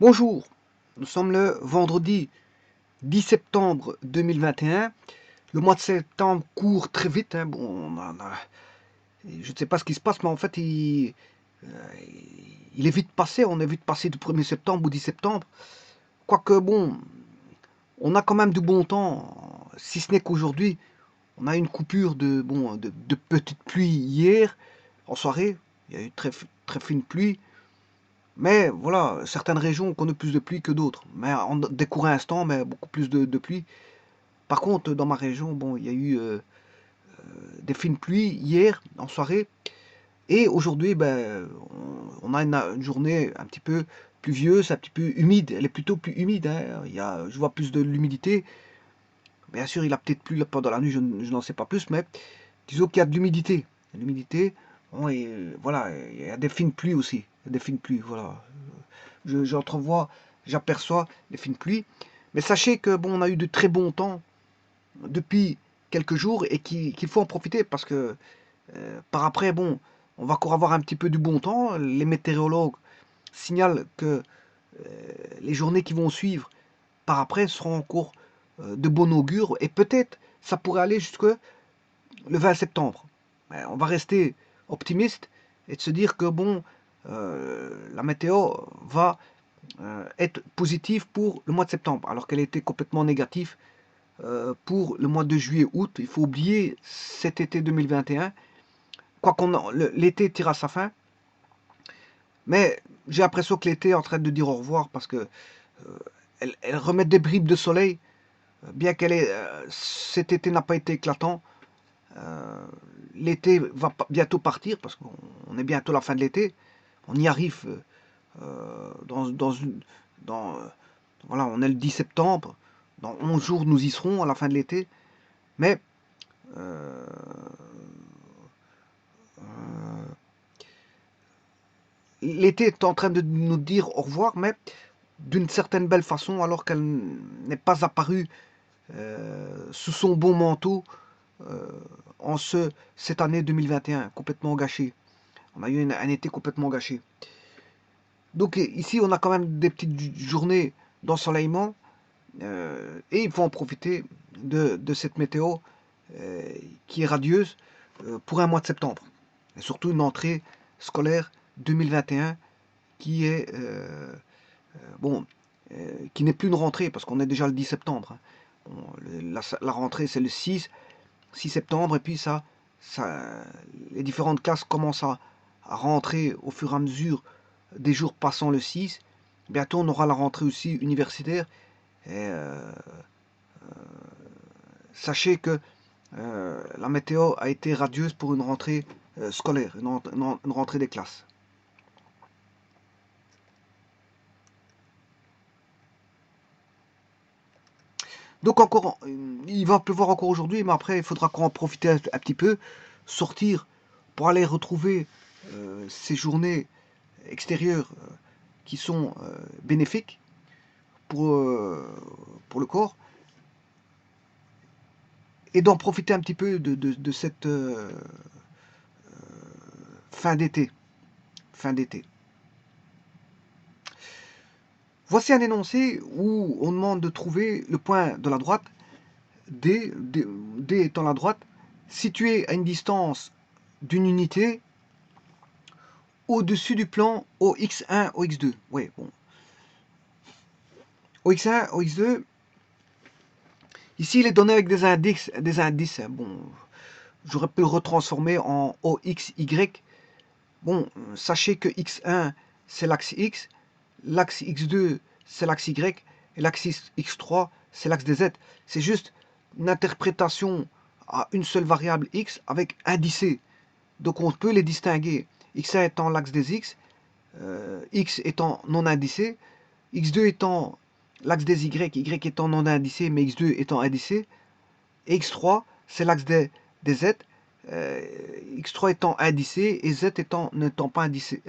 Bonjour, nous sommes le vendredi 10 septembre 2021. Le mois de septembre court très vite. Bon, je ne sais pas ce qui se passe, mais en fait, il est vite passé. On est vite passé du 1er septembre au 10 septembre. Quoique, bon, on a quand même du bon temps, si ce n'est qu'aujourd'hui, on a une coupure de petite pluie hier, en soirée. Il y a eu très fine pluie. Mais voilà, certaines régions connaissent plus de pluie que d'autres. Mais en des courts instants, mais beaucoup plus de pluie. Par contre, dans ma région, bon, il y a eu des fines pluies hier en soirée. Et aujourd'hui, ben, on a une journée un petit peu pluvieuse, un petit peu humide. Elle est plutôt plus humide, hein. Je vois plus de l'humidité. Bien sûr, il a peut-être plu pendant la nuit, je n'en sais pas plus, mais disons qu'il y a de l'humidité. L'humidité, bon, et voilà, il y a des fines pluies aussi. Il y a des fines pluies, voilà. J'entrevois, j'aperçois les fines pluies. Mais sachez que bon, on a eu de très bons temps depuis quelques jours et qu'il faut en profiter parce que par après, bon, on va encore avoir un petit peu du bon temps. Les météorologues signalent que les journées qui vont suivre par après seront encore de bon augure et peut-être ça pourrait aller jusque le 20 septembre. Mais on va rester optimiste et de se dire que bon, la météo va être positive pour le mois de septembre, alors qu'elle était complètement négative pour le mois de juillet-août. Il faut oublier cet été 2021. Quoi qu'on l'été tire à sa fin, mais j'ai l'impression que l'été est en train de dire au revoir parce que elle remet des bribes de soleil, bien cet été n'a pas été éclatant. Euh, L'été va bientôt partir parce qu'on est bientôt à la fin de l'été. On y arrive dans voilà, on est le 10 septembre. Dans 11 jours, nous y serons à la fin de l'été. Mais euh, l'été est en train de nous dire au revoir, mais d'une certaine belle façon, alors qu'elle n'est pas apparue sous son bon manteau euh, cette année 2021, complètement gâchée. On a eu un été complètement gâché. Donc ici, on a quand même des petites journées d'ensoleillement et il faut en profiter de cette météo euh, qui est radieuse pour un mois de septembre. Et surtout une entrée scolaire 2021 qui est bon, qui n'est plus une rentrée parce qu'on est déjà le 10 septembre. Hein. Bon, la rentrée c'est le 6 septembre et puis les différentes classes commencent à rentrer au fur et à mesure des jours passant le 6. Bientôt on aura la rentrée aussi universitaire. Et, sachez que la météo a été radieuse pour une rentrée scolaire, une rentrée des classes. Donc encore, il va pleuvoir encore aujourd'hui, mais après il faudra qu'on en profite un petit peu, sortir pour aller retrouver ces journées extérieures qui sont bénéfiques pour, euh, pour le corps et d'en profiter un petit peu de cette fin d'été. Fin d'été. Voici un énoncé où on demande de trouver le point de la droite, D étant la droite, situé à une distance d'une unité au-dessus du plan OX1, OX2. Oui, bon. OX1, OX2, ici il est donné avec des indices. Bon, j'aurais pu le retransformer en OXY. Bon, sachez que X1 c'est l'axe X, l'axe X2 c'est l'axe Y, et l'axe X3 c'est l'axe des Z. C'est juste une interprétation à une seule variable X avec indicé. Donc on peut les distinguer. X1 étant l'axe des X, X étant non indicé, X2 étant l'axe des Y, Y étant non indicé, mais X2 étant indicé, et X3 c'est l'axe des Z, X3 étant indicé et Z n'étant pas indicé.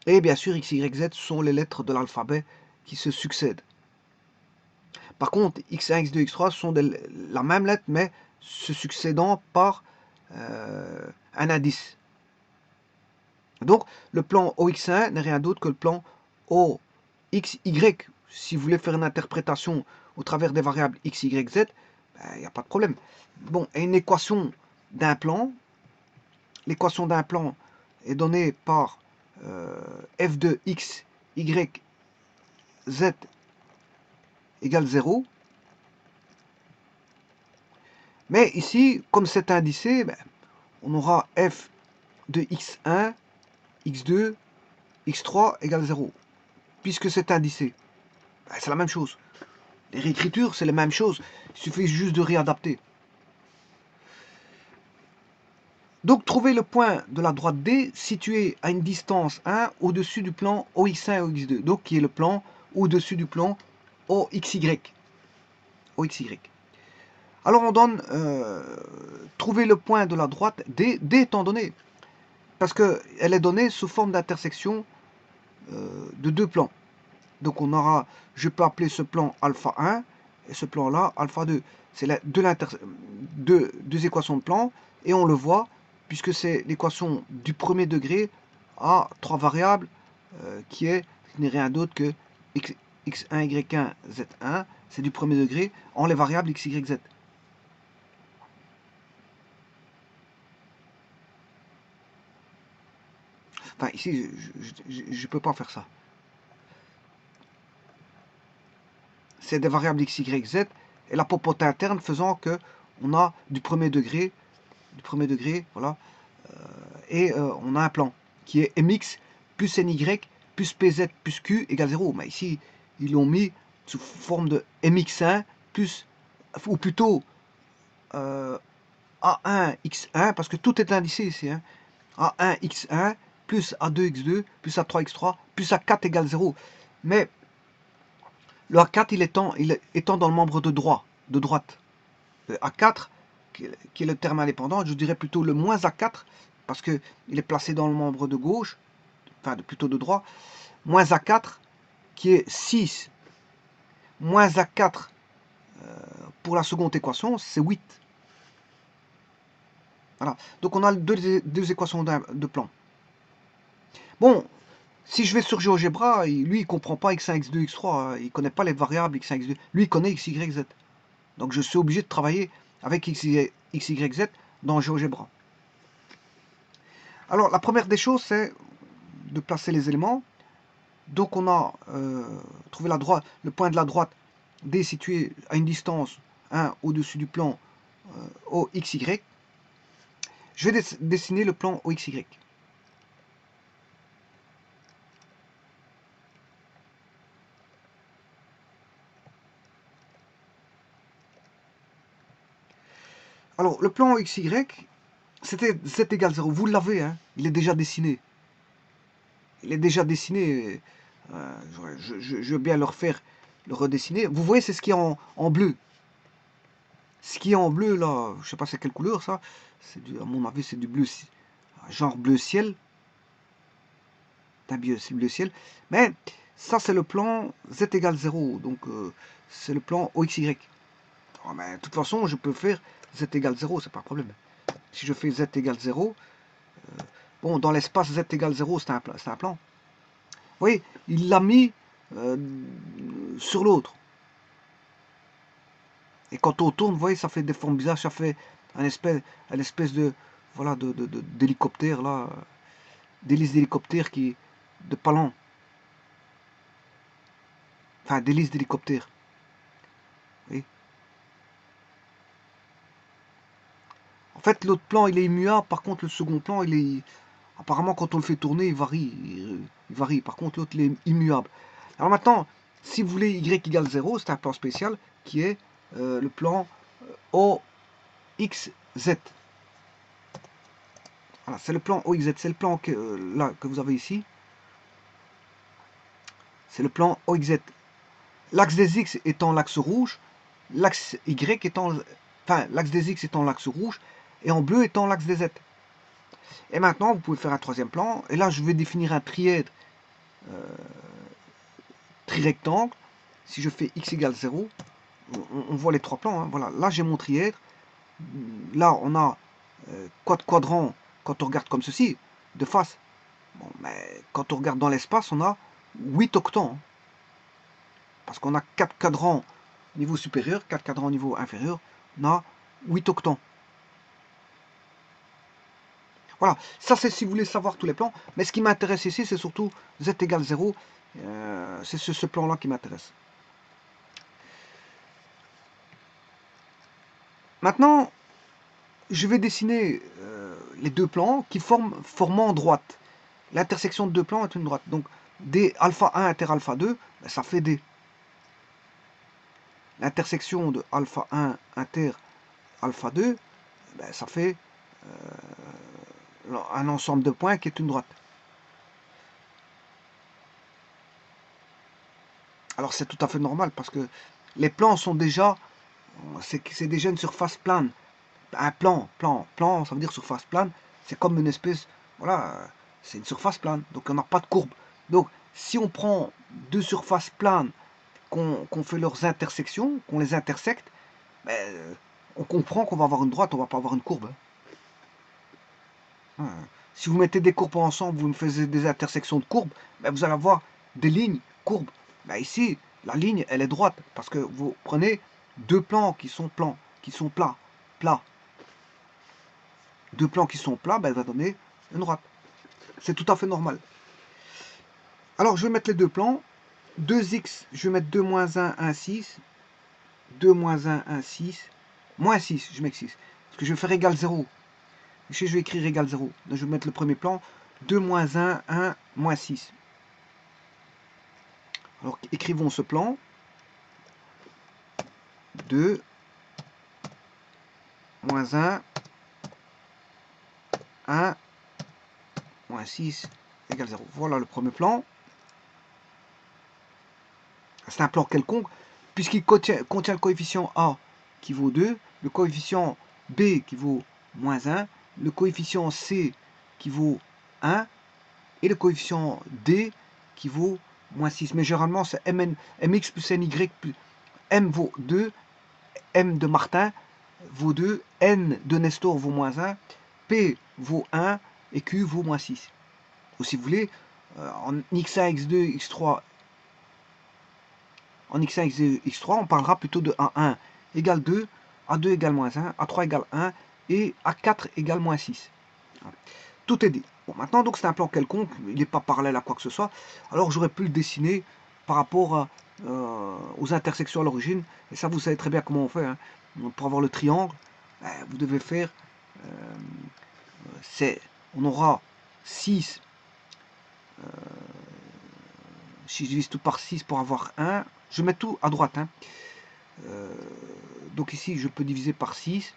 Et bien sûr, X, Y, Z sont les lettres de l'alphabet qui se succèdent. Par contre, X1, X2, X3 sont la même lettre, mais se succédant par un indice. Donc, le plan OX1 n'est rien d'autre que le plan x, y. Si vous voulez faire une interprétation au travers des variables x, y, z, il n'y a pas de problème. Bon, et une équation d'un plan, l'équation d'un plan est donnée par f de x, y, z égale 0. Mais ici, comme c'est indicé, on aura f de x1, x2, x3 égale 0. Puisque c'est indicé, c'est la même chose. Les réécritures, c'est la même chose. Il suffit juste de réadapter. Donc, trouver le point de la droite D situé à une distance 1 au-dessus du plan OX1 et OX2. Donc, qui est le plan au-dessus du plan OXY. OXY. Alors, on donne trouver le point de la droite D. D étant donné, parce qu'elle est donnée sous forme d'intersection de deux plans. Donc, on aura, je peux appeler ce plan alpha 1 et ce plan-là alpha 2. C'est deux équations de plan et on le voit puisque c'est l'équation du premier degré à trois variables qui n'est rien d'autre que x1, y1, z1. C'est du premier degré en les variables x, y, z. Enfin, ici, je ne peux pas faire ça. C'est des variables x, y, z et la popote interne faisant que on a du premier degré, voilà, et on a un plan qui est mx plus ny plus pz plus q égale 0. Mais ici, ils l'ont mis sous forme de mx1 plus, ou plutôt a1x1, parce que tout est indicé ici, hein, a1x1 plus a2x2 plus a3x3 plus a4 égale 0. Mais le a4, il étant dans le membre de droite. Le a4, qui est le terme indépendant, je dirais plutôt le moins a4, parce qu'il est placé dans le membre de gauche, enfin plutôt de droit, moins a4, qui est 6, moins a4 pour la seconde équation, c'est 8. Voilà. Donc on a deux équations de plan. Bon, si je vais sur GeoGebra, lui il comprend pas x1, x2, x3, il connaît pas les variables x1, x2, lui il connaît x, y, z. Donc je suis obligé de travailler avec x, y, z dans GeoGebra. Alors la première des choses, c'est de placer les éléments. Donc on a trouvé le point de la droite D situé à une distance 1 au-dessus du plan OXY. Je vais dessiner le plan OXY. Alors le plan OXY, c'était z égale 0. Vous l'avez, hein, il est déjà dessiné. Il est déjà dessiné. Je veux bien le refaire, le redessiner. Vous voyez, c'est ce qui est en bleu. Ce qui est en bleu, là, je sais pas c'est quelle couleur ça. À mon avis, c'est du bleu, genre bleu ciel. C'est bleu ciel. Mais ça, c'est le plan z égale 0. Donc, c'est le plan OXY. Oh, mais de toute façon, je peux faire z égale 0, c'est pas un problème. Si je fais z égale 0, bon, dans l'espace z égale 0, c'est un plan. Vous voyez, il l'a mis sur l'autre. Et quand on tourne, vous voyez, ça fait des formes bizarres, ça fait un espèce de, voilà, d'hélicoptère, là, d'hélice d'hélicoptère de palan. Enfin, d'hélice d'hélicoptère. Vous voyez. En fait, l'autre plan, il est immuable. Par contre, le second plan, il est... Apparemment, quand on le fait tourner, il varie. Il varie. Par contre, l'autre, il est immuable. Alors maintenant, si vous voulez y égale 0, c'est un plan spécial qui est le plan OXZ. Voilà, c'est le plan OXZ. C'est le plan là, que vous avez ici. C'est le plan OXZ. L'axe des X étant l'axe rouge, l'axe Y étant... Enfin, l'axe des X étant l'axe rouge, et en bleu étant l'axe des Z. Et maintenant, vous pouvez faire un troisième plan. Et là, je vais définir un trièdre trirectangle. Si je fais x égale 0, on voit les trois plans. Hein. Voilà, là, j'ai mon trièdre. Là, on a quatre quadrants quand on regarde comme ceci, de face. Bon, mais quand on regarde dans l'espace, on a 8 octants. parce qu'on a 4 cadrans au niveau supérieur, 4 cadrans au niveau inférieur, on a 8 octants. Voilà, ça c'est si vous voulez savoir tous les plans, mais ce qui m'intéresse ici, c'est surtout z égale 0, c'est ce plan-là qui m'intéresse. Maintenant, je vais dessiner les deux plans qui formant droite. L'intersection de deux plans est une droite. Donc, D alpha 1 inter alpha 2, ben, ça fait D. L'intersection de alpha 1 inter alpha 2, ben, ça fait un ensemble de points qui est une droite. Alors c'est tout à fait normal parce que les plans sont déjà, c'est déjà une surface plane. Un plan, ça veut dire surface plane, c'est comme une espèce, voilà, c'est une surface plane, donc on n'a pas de courbe. Donc si on prend deux surfaces planes, qu'on fait leurs intersections, qu'on les intersecte, ben, on comprend qu'on va avoir une droite, on va pas avoir une courbe. Hein. Si vous mettez des courbes ensemble, vous me faites des intersections de courbes, ben, vous allez avoir des lignes courbes. Ben, ici, la ligne, elle est droite, parce que vous prenez deux plans qui sont plats. Deux plans qui sont plats, ben, ça va donner une droite. C'est tout à fait normal. Alors, je vais mettre les deux plans. 2x, je vais mettre 2 moins 1, 1, 6. 2 moins 1, 1, 6. Moins 6, je mets 6. Parce que je vais faire égal 0. Ici, je vais écrire égal 0. Donc, je vais mettre le premier plan. 2 moins 1, 1, moins 6. Alors, écrivons ce plan. 2 moins 1, 1, moins 6, égale 0. Voilà le premier plan. C'est un plan quelconque, puisqu'il contient le coefficient A qui vaut 2, le coefficient B qui vaut moins 1, le coefficient C qui vaut 1, et le coefficient D qui vaut moins 6. Mais généralement, c'est mx plus ny plus m vaut 2, m de Martin vaut 2, n de Nestor vaut moins 1, p vaut 1 et q vaut moins 6. Ou si vous voulez, en x1, x2, x3, en x1, x2, x3, on parlera plutôt de A1 égale 2, A2 égale moins 1, A3 égale 1 et A4 égale moins 6. Tout est dit. Bon, maintenant, donc c'est un plan quelconque, il n'est pas parallèle à quoi que ce soit. Alors j'aurais pu le dessiner par rapport aux intersections à l'origine. Et ça, vous savez très bien comment on fait. Hein. Pour avoir le triangle, vous devez faire, on aura 6, si je divise tout par 6 pour avoir 1, je mets tout à droite. Hein. Donc ici, je peux diviser par 6.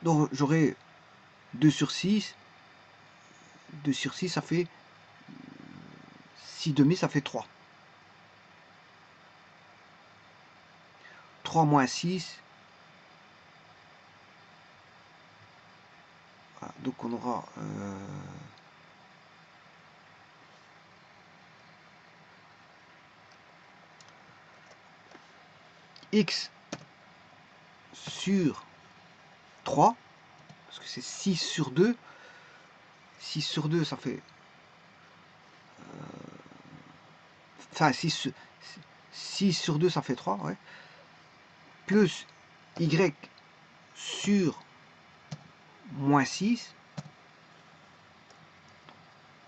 Donc j'aurai 2 sur 6. 2 sur 6, ça fait 6 demi, ça fait 3. 3 moins 6. Voilà, donc on aura... x sur 3, parce que c'est 6 sur 2. 6 sur 2, ça fait... Enfin, 6 sur 2, ça fait 3, ouais. Plus y sur moins 6,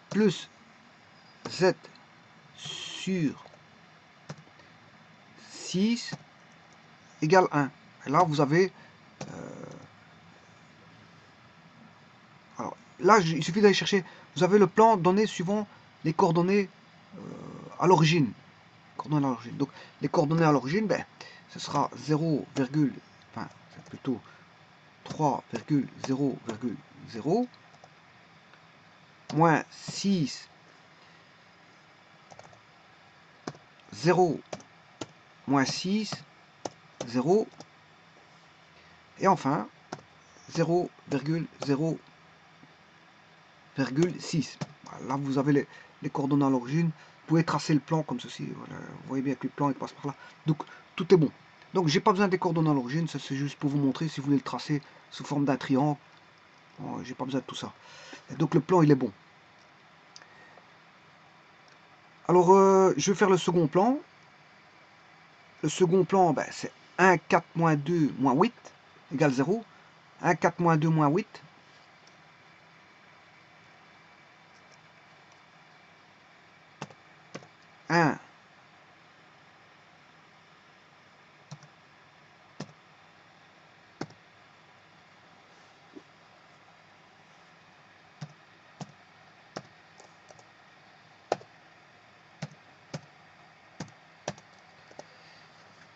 plus z sur 6 égale 1. Et là, vous avez... alors, là, il suffit d'aller chercher... Vous avez le plan donné suivant les coordonnées à l'origine. Donc, les coordonnées à l'origine, ben, ce sera 0, enfin, c'est plutôt 3,0,0 moins 6, 0, moins 6, 0, et enfin 0,0,6. Voilà, là, vous avez les coordonnées à l'origine. Vous pouvez tracer le plan comme ceci. Voilà. Vous voyez bien que le plan il passe par là. Donc, tout est bon. Donc, j'ai pas besoin des coordonnées à l'origine. Ça, c'est juste pour vous montrer si vous voulez le tracer sous forme d'un triangle. Oh, j'ai pas besoin de tout ça. Et donc le plan il est bon. Alors je vais faire le second plan. Le second plan, ben, c'est 1, 4, moins 2, moins 8, égale 0. 1, 4, moins 2, moins 8.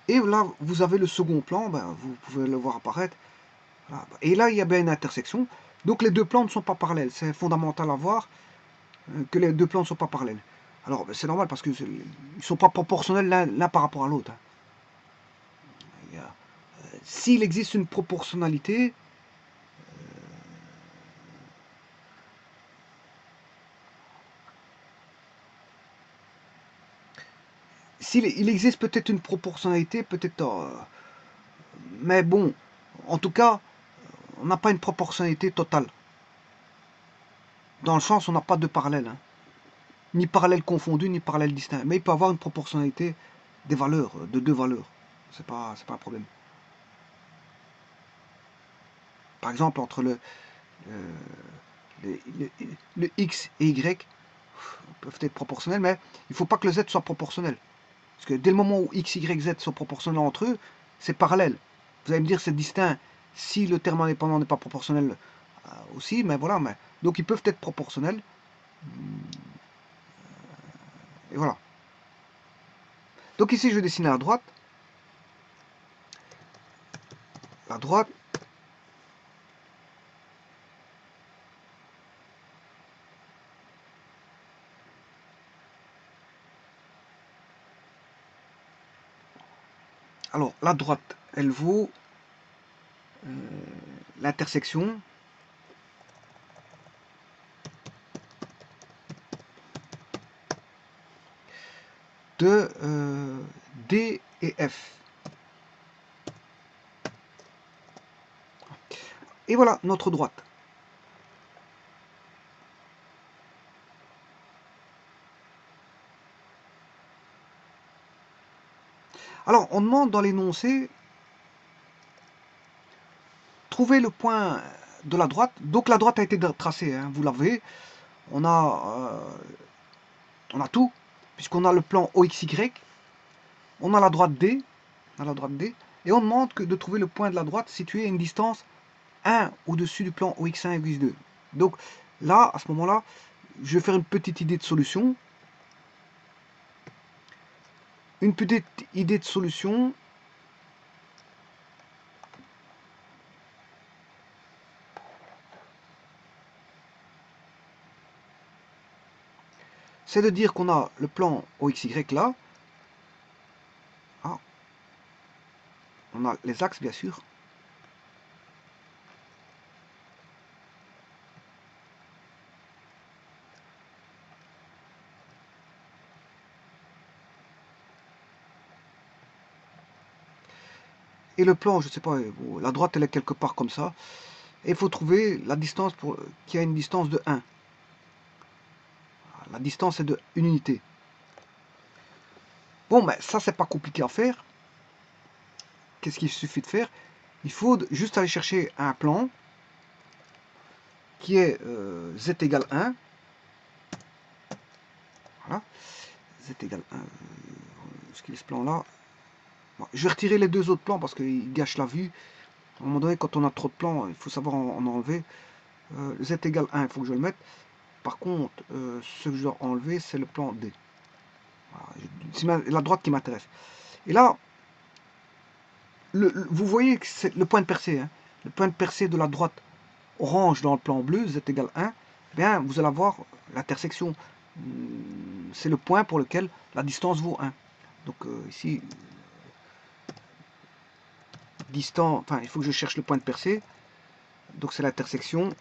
Et là, vous avez le second plan, ben, vous pouvez le voir apparaître. Voilà. Et là, il y a bien une intersection. Donc les deux plans ne sont pas parallèles. C'est fondamental à voir que les deux plans ne sont pas parallèles. Alors, ben, c'est normal parce qu'ils ne sont pas proportionnels l'un par rapport à l'autre. Hein. S'il existe une proportionnalité, il existe peut-être une proportionnalité, peut-être... mais bon, en tout cas, on n'a pas une proportionnalité totale. Dans le sens, on n'a pas de parallèle. Hein. Ni parallèle confondu, ni parallèle distinct. Mais il peut avoir une proportionnalité des valeurs, de deux valeurs. C'est pas un problème. Par exemple, entre le x et y peuvent être proportionnels, mais il ne faut pas que le z soit proportionnel. Parce que dès le moment où x, y, z sont proportionnels entre eux, c'est parallèle. Vous allez me dire c'est distinct si le terme indépendant n'est pas proportionnel aussi, mais voilà. Donc ils peuvent être proportionnels. Et voilà. Donc ici je vais dessiner à droite. À droite, alors la droite, elle vaut l'intersection de D et F. Et voilà notre droite. Alors, on demande dans l'énoncé, trouver le point de la droite. Donc la droite a été tracée, hein, vous l'avez. On a tout, puisqu'on a le plan OXY, on a la droite D, et on demande de trouver le point de la droite situé à une distance 1 au-dessus du plan OX1 et OX2. Donc là, à ce moment-là, je vais faire une petite idée de solution. Une petite idée de solution. C'est de dire qu'on a le plan OXY là. Ah, on a les axes, bien sûr. Et le plan, je ne sais pas, la droite elle est quelque part comme ça. Et il faut trouver la distance qui a une distance de 1. La distance est de 1 unité. Bon, ben ça c'est pas compliqué à faire. Qu'est-ce qu'il suffit de faire? Il faut juste aller chercher un plan qui est z égale 1. Voilà. Z égale 1. Ce qui est ce plan-là. Bon, je vais retirer les deux autres plans parce qu'ils gâchent la vue. À un moment donné, quand on a trop de plans, il faut savoir en enlever. Z égale 1, il faut que je le mette. Par contre, ce que je dois enlever, c'est le plan D. Voilà, c'est la droite qui m'intéresse. Et là, vous voyez que c'est le point de percée. Hein, le point de percée de la droite orange dans le plan bleu, z égale 1, eh bien, vous allez avoir l'intersection. C'est le point pour lequel la distance vaut 1. Donc ici, distance, enfin, il faut que je cherche le point de percée. Donc c'est l'intersection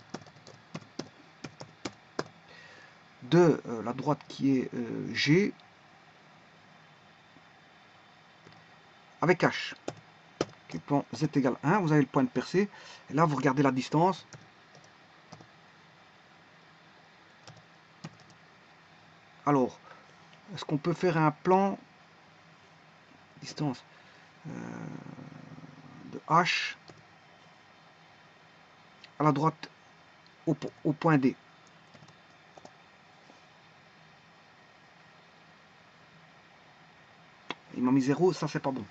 de la droite qui est G avec H. Okay, plan Z égale 1, vous avez le point de percée. Et là, vous regardez la distance. Alors, est-ce qu'on peut faire un plan distance de H à la droite au point D? Il m'a mis 0, ça c'est pas bon.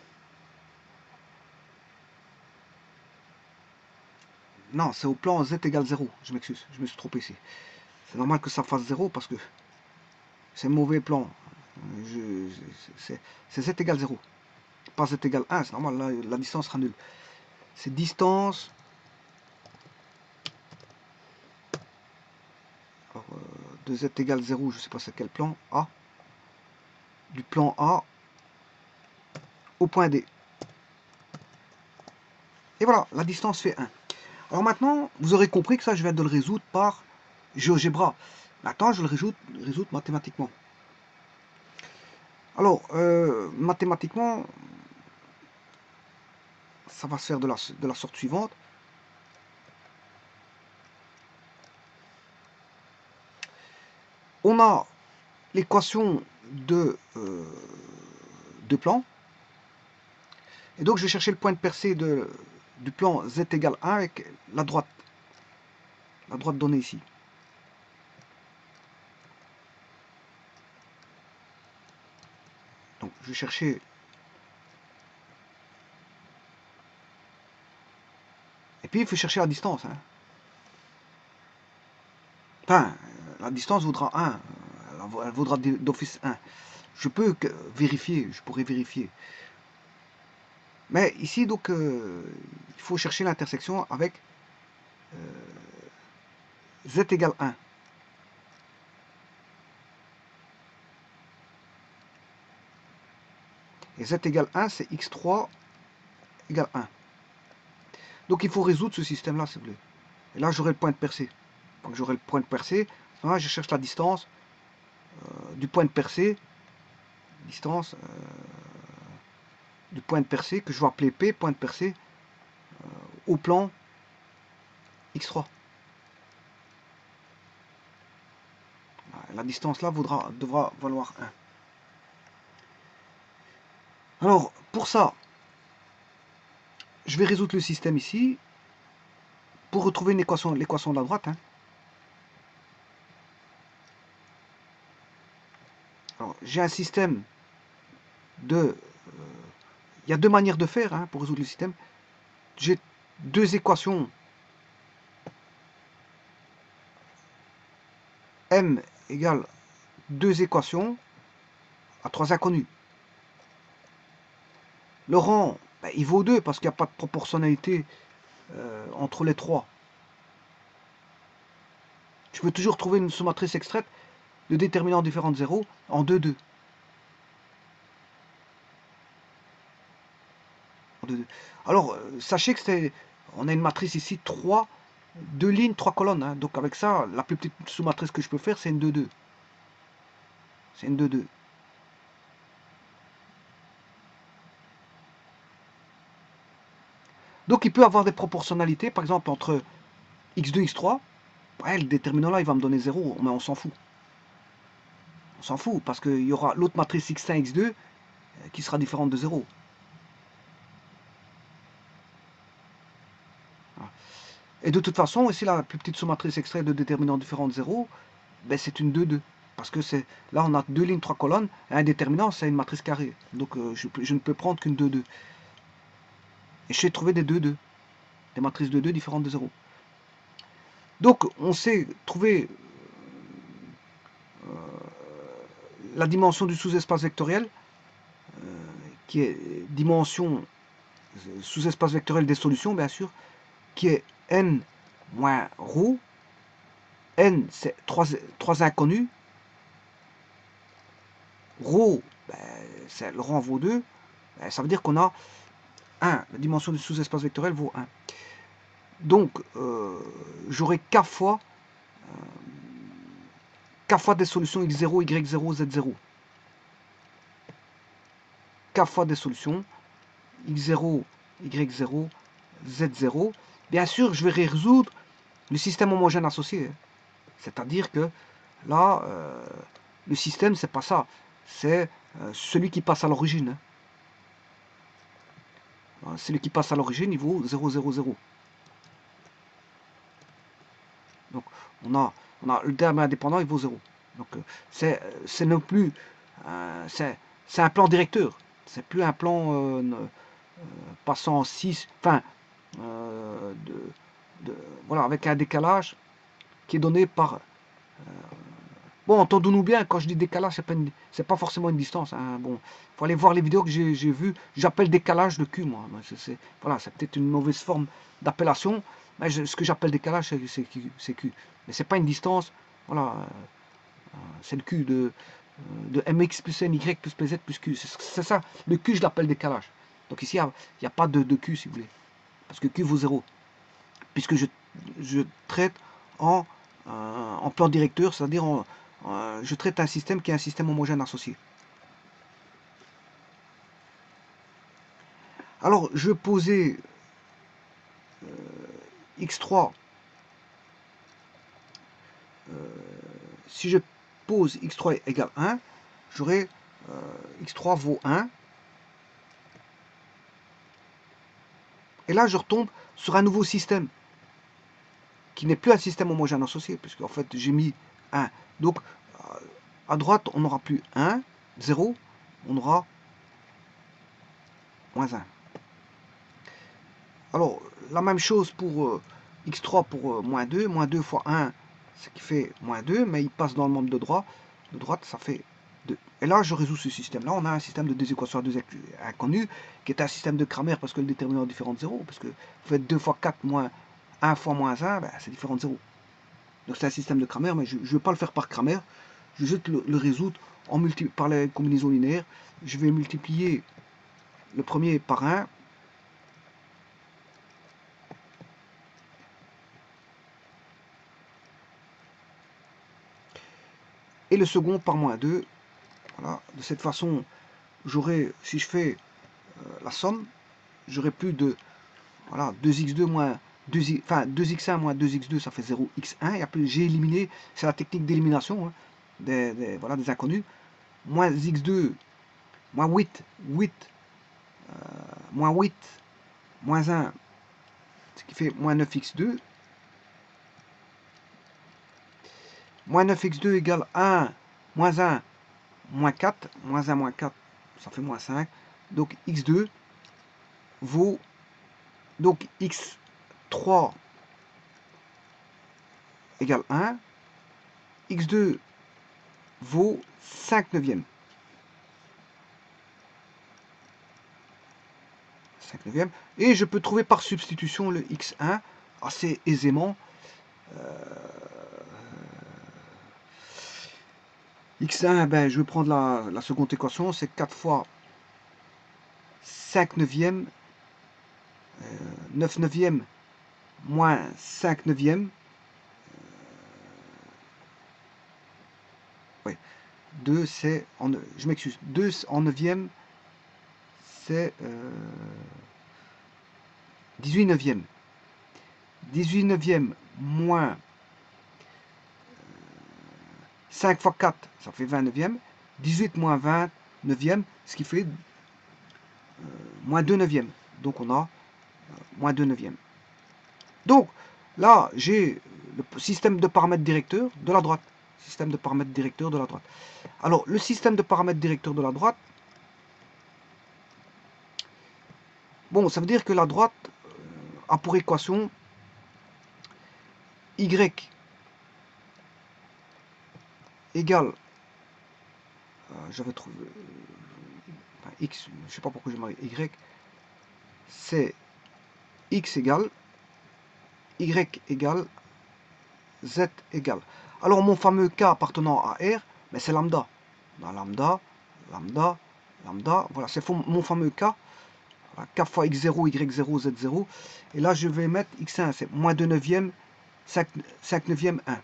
Non, c'est au plan Z égale 0. Je m'excuse, je me suis trompé ici. C'est normal que ça fasse 0 parce que c'est un mauvais plan. C'est Z égale 0. Pas Z égale 1, c'est normal, là, la distance sera nulle. C'est distance. Alors, de Z égale 0, je ne sais pas c'est quel plan. A. Du plan A au point D. Et voilà, la distance fait 1. Alors maintenant, vous aurez compris que ça, je viens de le résoudre par GeoGebra. Maintenant, je le résoudre mathématiquement. Alors, mathématiquement, ça va se faire de la sorte suivante. On a l'équation de plan. Et donc, je vais chercher le point de percée du plan Z égale 1 avec la droite donnée ici. Donc, je vais chercher. Et puis, il faut chercher la distance. Hein. Enfin, la distance vaudra 1. Elle vaudra d'office 1. Je peux vérifier, je pourrais vérifier. Mais ici, donc, il faut chercher l'intersection avec Z égale 1. Et Z égale 1, c'est x3 égale 1. Donc il faut résoudre ce système-là, s'il vous plaît. Et là, j'aurai le point de percée. Donc j'aurai le point de percée. Là, je cherche la distance du point de percée. Distance du point de percée, que je vais appeler P, point de percée, au plan x3. La distance là devra valoir 1. Alors, pour ça, je vais résoudre le système ici pour retrouver l'équation de la droite. Hein. Alors, j'ai un système de... il y a deux manières de faire hein, pour résoudre le système. J'ai deux équations. M égale deux équations à trois inconnus. Le rang, ben, il vaut 2 parce qu'il n'y a pas de proportionnalité entre les trois. Tu peux toujours trouver une sous-matrice extraite de déterminants différents de 0 en 2, 2. Alors, sachez que on a une matrice ici, 3, 2 lignes, 3 colonnes. Hein. Donc avec ça, la plus petite sous-matrice que je peux faire, c'est une 2, 2. C'est une 2, 2. Donc il peut avoir des proportionnalités, par exemple entre x2 et x3. Ouais, le déterminant là, il va me donner 0, mais on s'en fout. On s'en fout, parce qu'il y aura l'autre matrice x1, x2 qui sera différente de 0. Et de toute façon, ici, la plus petite sous-matrice extraite de déterminant différent de 0, ben, c'est une 2, 2. Parce que là, on a 2 lignes, 3 colonnes, et un déterminant, c'est une matrice carrée. Donc, je ne peux prendre qu'une 2, 2. Et je vais trouver des 2, 2. Des matrices 2, 2 différentes de 0. Donc, on sait trouver la dimension du sous-espace vectoriel, qui est dimension sous-espace vectoriel des solutions, bien sûr, qui est n moins ρ. N, c'est 3 inconnus. Rho, ben, le rang vaut 2. Ben, ça veut dire qu'on a 1. La dimension du sous-espace vectoriel vaut 1. Donc, j'aurai k fois des solutions x0, y0, z0. K fois des solutions x0, y0, z0. Bien sûr, je vais résoudre le système homogène associé. C'est-à-dire que là, le système, c'est pas ça. C'est celui qui passe à l'origine. Hein. Celui qui passe à l'origine, il vaut 0, 0, 0. Donc, on a le terme indépendant, il vaut 0. Donc, c'est non plus... c'est un plan directeur. C'est plus un plan passant en 6... Enfin, voilà, avec un décalage qui est donné par... bon, entendons-nous bien, quand je dis décalage, c'est pas forcément une distance. Hein. Bon, faut aller voir les vidéos que j'ai vues. J'appelle décalage de Q, moi. Voilà, c'est peut-être une mauvaise forme d'appellation. Mais ce que j'appelle décalage, c'est Q. Mais c'est pas une distance. Voilà, c'est le Q de mx plus ny plus pz plus q. C'est ça. Le Q, je l'appelle décalage. Donc ici, il n'y a pas de Q, si vous voulez. Parce que Q vaut 0. Puisque je traite en plan directeur, c'est-à-dire je traite un système qui est un système homogène associé. Alors, je vais poser x3. Si je pose x3 égale 1, j'aurai x3 vaut 1. Et là, je retombe sur un nouveau système qui n'est plus un système homogène associé, puisque en fait, j'ai mis 1. Donc, à droite, on n'aura plus 1, 0, on aura moins 1. Alors, la même chose pour x3 pour moins 2. Moins 2 fois 1, ce qui fait moins 2, mais il passe dans le membre de droite, ça fait 2. Et là, je résous ce système-là. On a un système de deux équations à deux inconnues, qui est un système de Cramer, parce que le déterminant est différent de 0. Parce que vous faites 2 fois 4 moins 1 fois moins 1, ben, c'est différent de 0. Donc c'est un système de Cramer, mais je ne vais pas le faire par Cramer. Je vais juste le résoudre par la combinaison linéaire. Je vais multiplier le premier par 1. Et le second par moins 2. Voilà. De cette façon, j'aurai, si je fais la somme, j'aurai plus de voilà, 2x2 moins 2x1 moins 2x2, ça fait 0x1. Et après, j'ai éliminé, c'est la technique d'élimination hein, des inconnus. Moins x2, moins 8, moins 8, moins 1, ce qui fait moins 9x2. Moins 9x2 égale 1, moins 1, moins 4. Moins 1, moins 4, ça fait moins 5. Donc x2 vaut, donc x3 égale 1. x2 vaut 5 neuvièmes. 5 neuvièmes. Et je peux trouver par substitution le x1 assez aisément. x1, ben, je vais prendre la seconde équation, c'est 4 fois 5 neuvièmes, 9 neuvièmes moins 5 neuvièmes. Oui, 2 c'est, je m'excuse, 2 en neuvième, c'est 18 neuvièmes. 18 neuvièmes moins 5 fois 4, ça fait 20 neuvièmes. 18 moins 20 neuvièmes, ce qui fait moins 2 neuvièmes. Donc on a moins 2 neuvièmes. Donc là, j'ai le système de paramètres directeurs de la droite. Système de paramètres directeurs de la droite. Alors, le système de paramètres directeurs de la droite, bon, ça veut dire que la droite a pour équation y égale, j'avais trouvé, enfin, x, je ne sais pas pourquoi j'ai marqué y, c'est x égale, y égale, z égale. Alors, mon fameux k appartenant à R, mais c'est lambda. Lambda, lambda, lambda, voilà, c'est mon fameux k. Voilà, k fois x0, y0, z0. Et là, je vais mettre x1, c'est moins 2 neuvièmes, 5 neuvièmes, 1.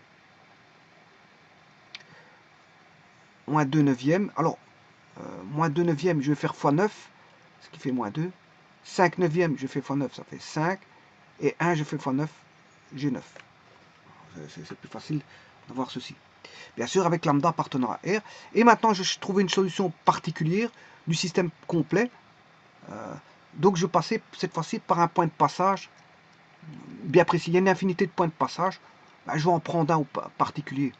Moins 2 neuvièmes. Alors, moins 2 neuvièmes, je vais faire fois 9, ce qui fait moins 2. 5 neuvièmes, je fais fois 9, ça fait 5. Et 1, je fais fois 9, j'ai 9. c'est plus facile d'avoir ceci. Bien sûr, avec lambda appartenant à R. Et maintenant, je trouvais une solution particulière du système complet. Donc, je passais cette fois-ci par un point de passage bien précis. Il y a une infinité de points de passage. Ben, je vais en prendre un particulier.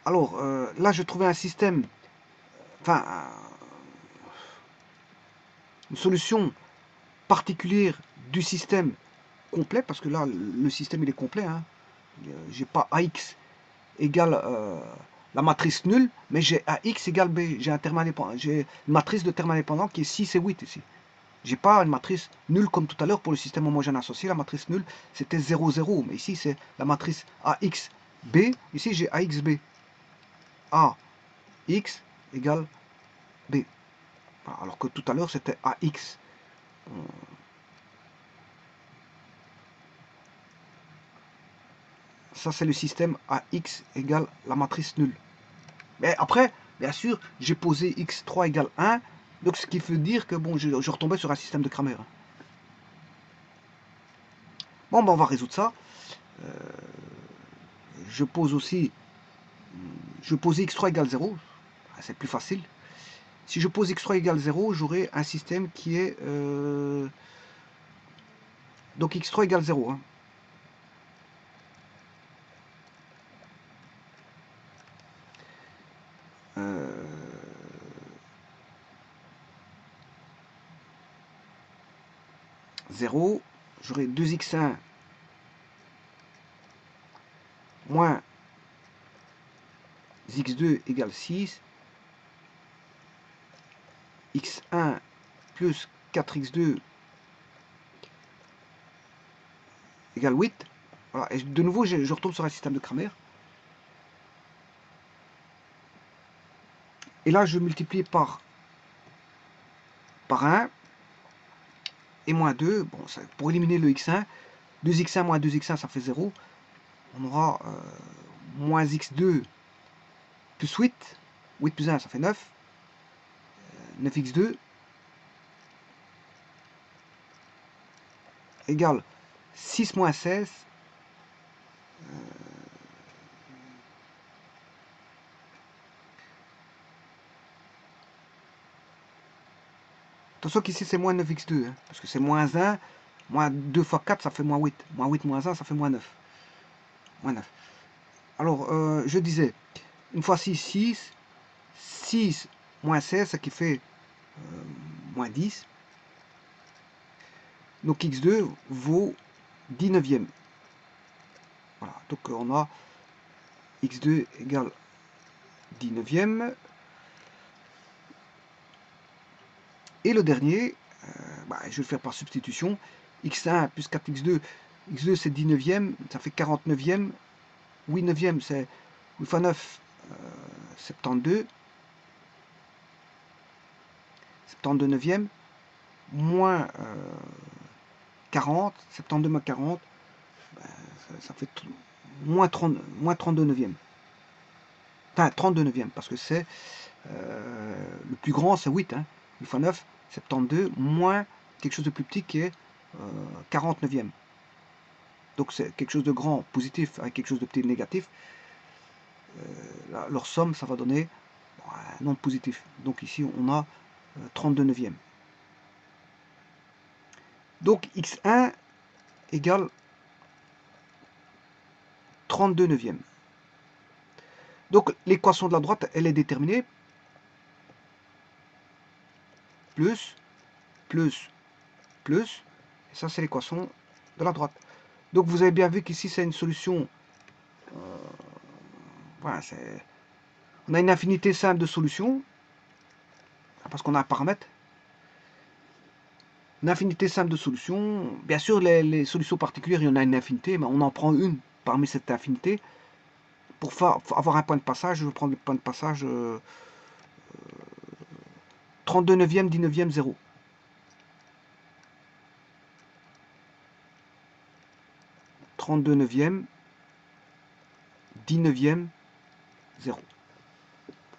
Alors, là, je trouvais un système, enfin, une solution particulière du système complet, parce que là, le système, il est complet. Hein. J'ai pas AX égale la matrice nulle, mais j'ai AX égale B. J'ai un terme indépendant. J'ai une matrice de termes indépendants qui est 6 et 8 ici. J'ai pas une matrice nulle comme tout à l'heure pour le système homogène associé. La matrice nulle, c'était 0, 0. Mais ici, c'est la matrice AX B. Ici, j'ai AXB. AX égale B. Alors que tout à l'heure, c'était AX. Ça, c'est le système AX égale la matrice nulle. Mais après, bien sûr, j'ai posé x3 égale 1. Donc, ce qui veut dire que, bon, je retombais sur un système de Cramer. Bon, ben, on va résoudre ça. Je pose aussi... Je pose x3 égale 0. C'est plus facile. Si je pose x3 égale 0, j'aurai un système qui est... donc, x3 égale 0. Hein. 0, j'aurai 2x1 moins x2 égale 6, x1 plus 4x2 égale 8. Voilà. Et de nouveau, je retourne sur un système de Cramer. Et là, je multiplie par 1 et moins 2. Bon, ça, pour éliminer le x1, 2x1 moins 2x1, ça fait 0. On aura moins x2 plus 8. 8 plus 1, ça fait 9. 9x2 égale 6 moins 16. Attention qu'ici c'est moins 9x2, hein, parce que c'est moins 1, moins 2 fois 4, ça fait moins 8. Moins 8 moins 1, ça fait moins 9. Moins 9. Alors, je disais, une fois 6, 6. 6 moins 16, ce qui fait moins 10. Donc x2 vaut 19e. Voilà, donc on a x2 égale 19e. Et le dernier, je vais le faire par substitution. x1 plus 4x2. x2 c'est 19e, ça fait 49e. 8 neuvième c'est 8 fois 9, 72. 72 neuvième. Moins 40. 72 moins 40. Ça fait moins 32 neuvième. Enfin, 32 neuvième, parce que c'est le plus grand, c'est 8. Hein. 8 fois 9, 72, moins quelque chose de plus petit qui est 40 neuvième. Donc c'est quelque chose de grand positif avec quelque chose de petit négatif. Leur somme, ça va donner un nombre positif. Donc ici, on a 32 neuvième. Donc x1 égale 32 neuvième. Donc l'équation de la droite, elle est déterminée. Plus, plus, plus. Et ça, c'est l'équation de la droite. Donc vous avez bien vu qu'ici, c'est une solution. Voilà, on a une infinité simple de solutions. Parce qu'on a un paramètre. Une infinité simple de solutions. Bien sûr, les solutions particulières, il y en a une infinité, mais on en prend une parmi cette infinité. Pour avoir un point de passage, je vais prendre le point de passage 32 neuvième, 19e, 0. 32 neuvième, 19e, 0.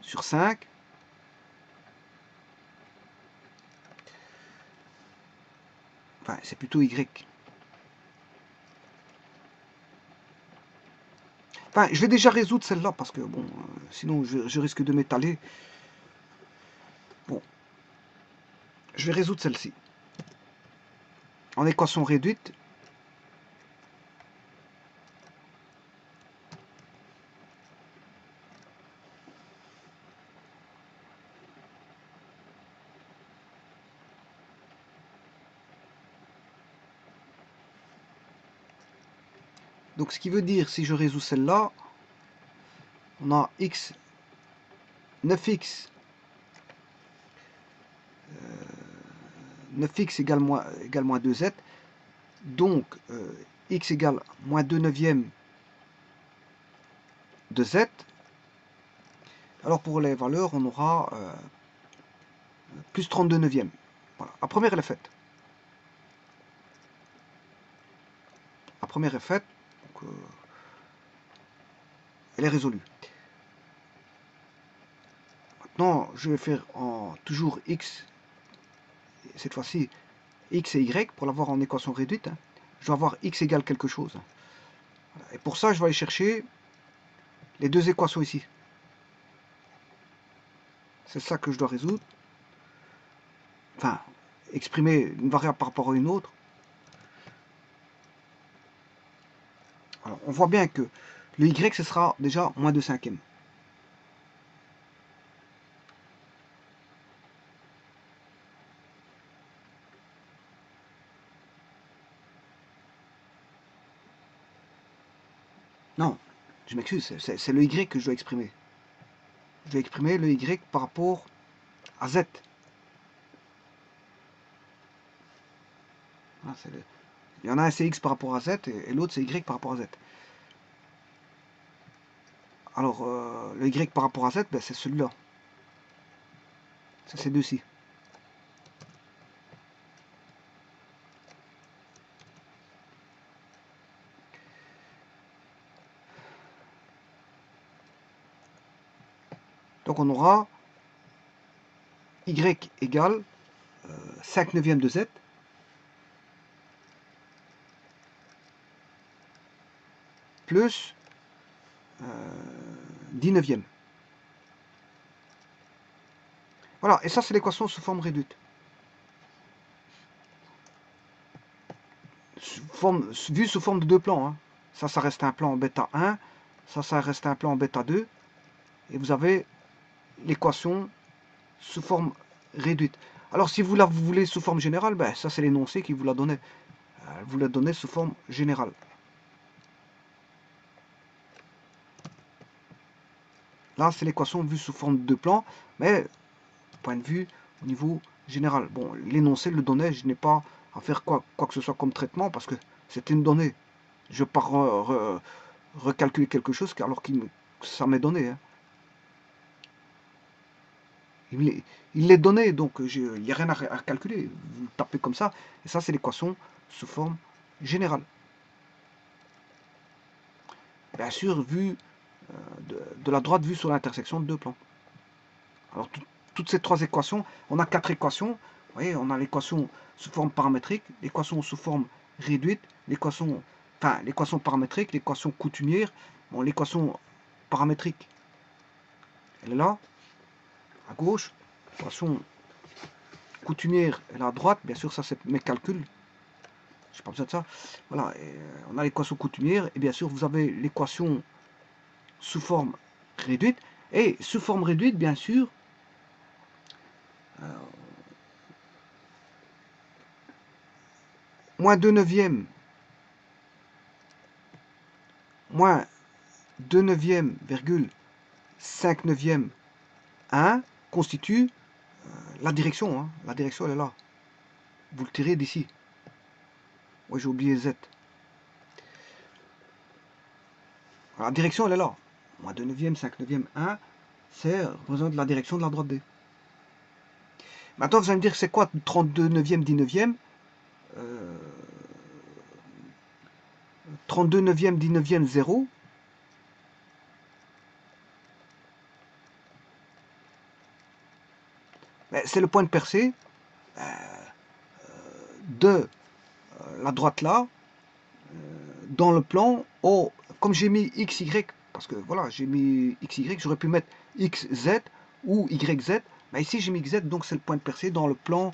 sur 5. Enfin, c'est plutôt Y. Enfin, je vais déjà résoudre celle-là parce que, bon, sinon je risque de m'étaler. Bon, je vais résoudre celle-ci. En équation réduite, donc ce qui veut dire, si je résous celle-là, on a x, 9x, 9x égale moins 2z, donc x égale moins 2 neuvièmes de z. Alors pour les valeurs, on aura plus 32 neuvièmes. Voilà. La première, elle est faite. La première est faite, donc, elle est résolue. Maintenant, je vais faire en toujours x, cette fois-ci x et y, pour l'avoir en équation réduite. Hein. Je vais avoir x égale quelque chose. Et pour ça, je vais aller chercher les deux équations ici. C'est ça que je dois résoudre. Enfin, exprimer une variable par rapport à une autre. Alors, on voit bien que le y, ce sera déjà moins 2 cinquièmes. Non, je m'excuse, c'est le y que je dois exprimer. Je dois exprimer le y par rapport à z. Ah, il y en a un c'est x par rapport à z et l'autre c'est y par rapport à z. Alors, le y par rapport à z, ben, c'est celui-là. C'est ces deux-ci. Donc on aura y égale 5 neuvièmes de z plus 10 neuvièmes. Voilà, et ça c'est l'équation sous forme réduite. Vue sous forme de deux plans. Hein. Ça reste un plan en bêta 1, ça reste un plan en bêta 2, et vous avez l'équation sous forme réduite. Alors si vous la voulez sous forme générale, ben, ça c'est l'énoncé qui vous l'a donné. Vous la donnez sous forme générale. Là c'est l'équation vue sous forme de deux plans, mais point de vue au niveau général. Bon, l'énoncé le donnait, je n'ai pas à faire quoi que ce soit comme traitement parce que c'était une donnée. Je ne vais pas recalculer quelque chose alors que ça m'est donné. Hein. Il l'est donné, donc il n'y a rien à calculer. Vous tapez comme ça, et ça c'est l'équation sous forme générale. Bien sûr, vue de la droite vue sur l'intersection de deux plans. Alors toutes ces trois équations, on a quatre équations. Vous voyez, on a l'équation sous forme paramétrique, l'équation sous forme réduite, l'équation paramétrique, l'équation coutumière. Bon, l'équation paramétrique, elle est là, à gauche. L'équation coutumière, elle est à droite. Bien sûr, ça c'est mes calculs. Je n'ai pas besoin de ça. Voilà, on a l'équation coutumière. Et bien sûr, vous avez l'équation sous forme réduite. Et sous forme réduite, bien sûr, moins 2 neuvièmes, moins 2 neuvièmes, virgule 5 neuvièmes 1 constitue la direction. Hein. La direction, elle est là. Vous le tirez d'ici. Oui, j'ai oublié Z. La direction, elle est là. Moins 2 neuvièmes, 5 neuvièmes 1, c'est représente la direction de la droite D. Maintenant, vous allez me dire, c'est quoi 32 neuvièmes, 10 neuvièmes 32 neuvièmes, 10 neuvièmes, 0. c'est le point de percée de la droite là, dans le plan. Oh, comme j'ai mis XY, parce que voilà, j'ai mis XY, j'aurais pu mettre XZ ou YZ, mais ici j'ai mis XZ, donc c'est le point de percée dans le plan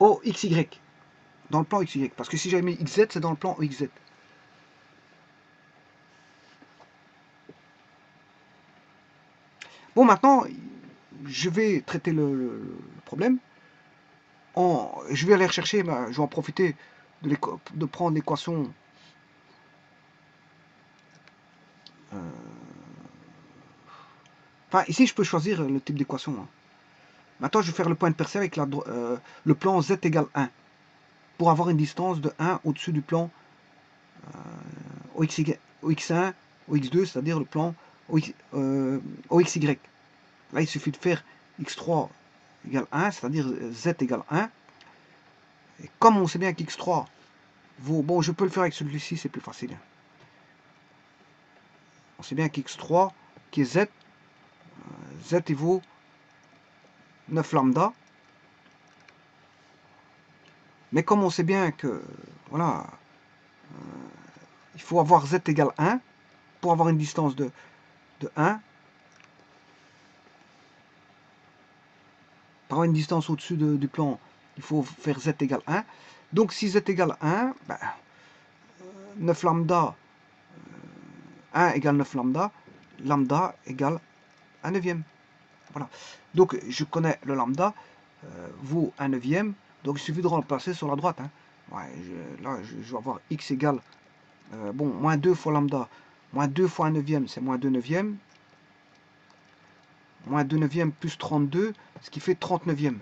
OXY, dans le plan XY, parce que si j'avais mis XZ, c'est dans le plan OXZ. Bon, maintenant, je vais traiter le problème. Je vais aller rechercher, je vais en profiter de prendre l'équation enfin, ici, je peux choisir le type d'équation. Hein. Maintenant, je vais faire le point de percée avec le plan z égale 1 pour avoir une distance de 1 au-dessus du plan OX1, OX2, c'est-à-dire le plan OXY. Là, il suffit de faire x3 égale 1, c'est-à-dire z égale 1. Et comme on sait bien qu'x3 vaut... Bon, je peux le faire avec celui-ci, c'est plus facile. On sait bien qu'x3, qui est z, z il vaut 9 lambda. Mais comme on sait bien que, voilà, il faut avoir z égale 1 pour avoir une distance de 1. Pour avoir une distance au-dessus du plan, il faut faire z égale 1. Donc si z égale 1, ben, 9 lambda, 1 égale 9 lambda, lambda égale 1 neuvième. Voilà. Donc je connais le lambda, vaut 1 neuvième, donc il suffit de remplacer sur la droite. Hein. Ouais, là, je vais avoir x égale, bon, moins 2 fois lambda, moins 2 fois 1 neuvième, c'est moins 2 neuvièmes. Moins 2 neuvièmes plus 32, ce qui fait 30 neuvièmes.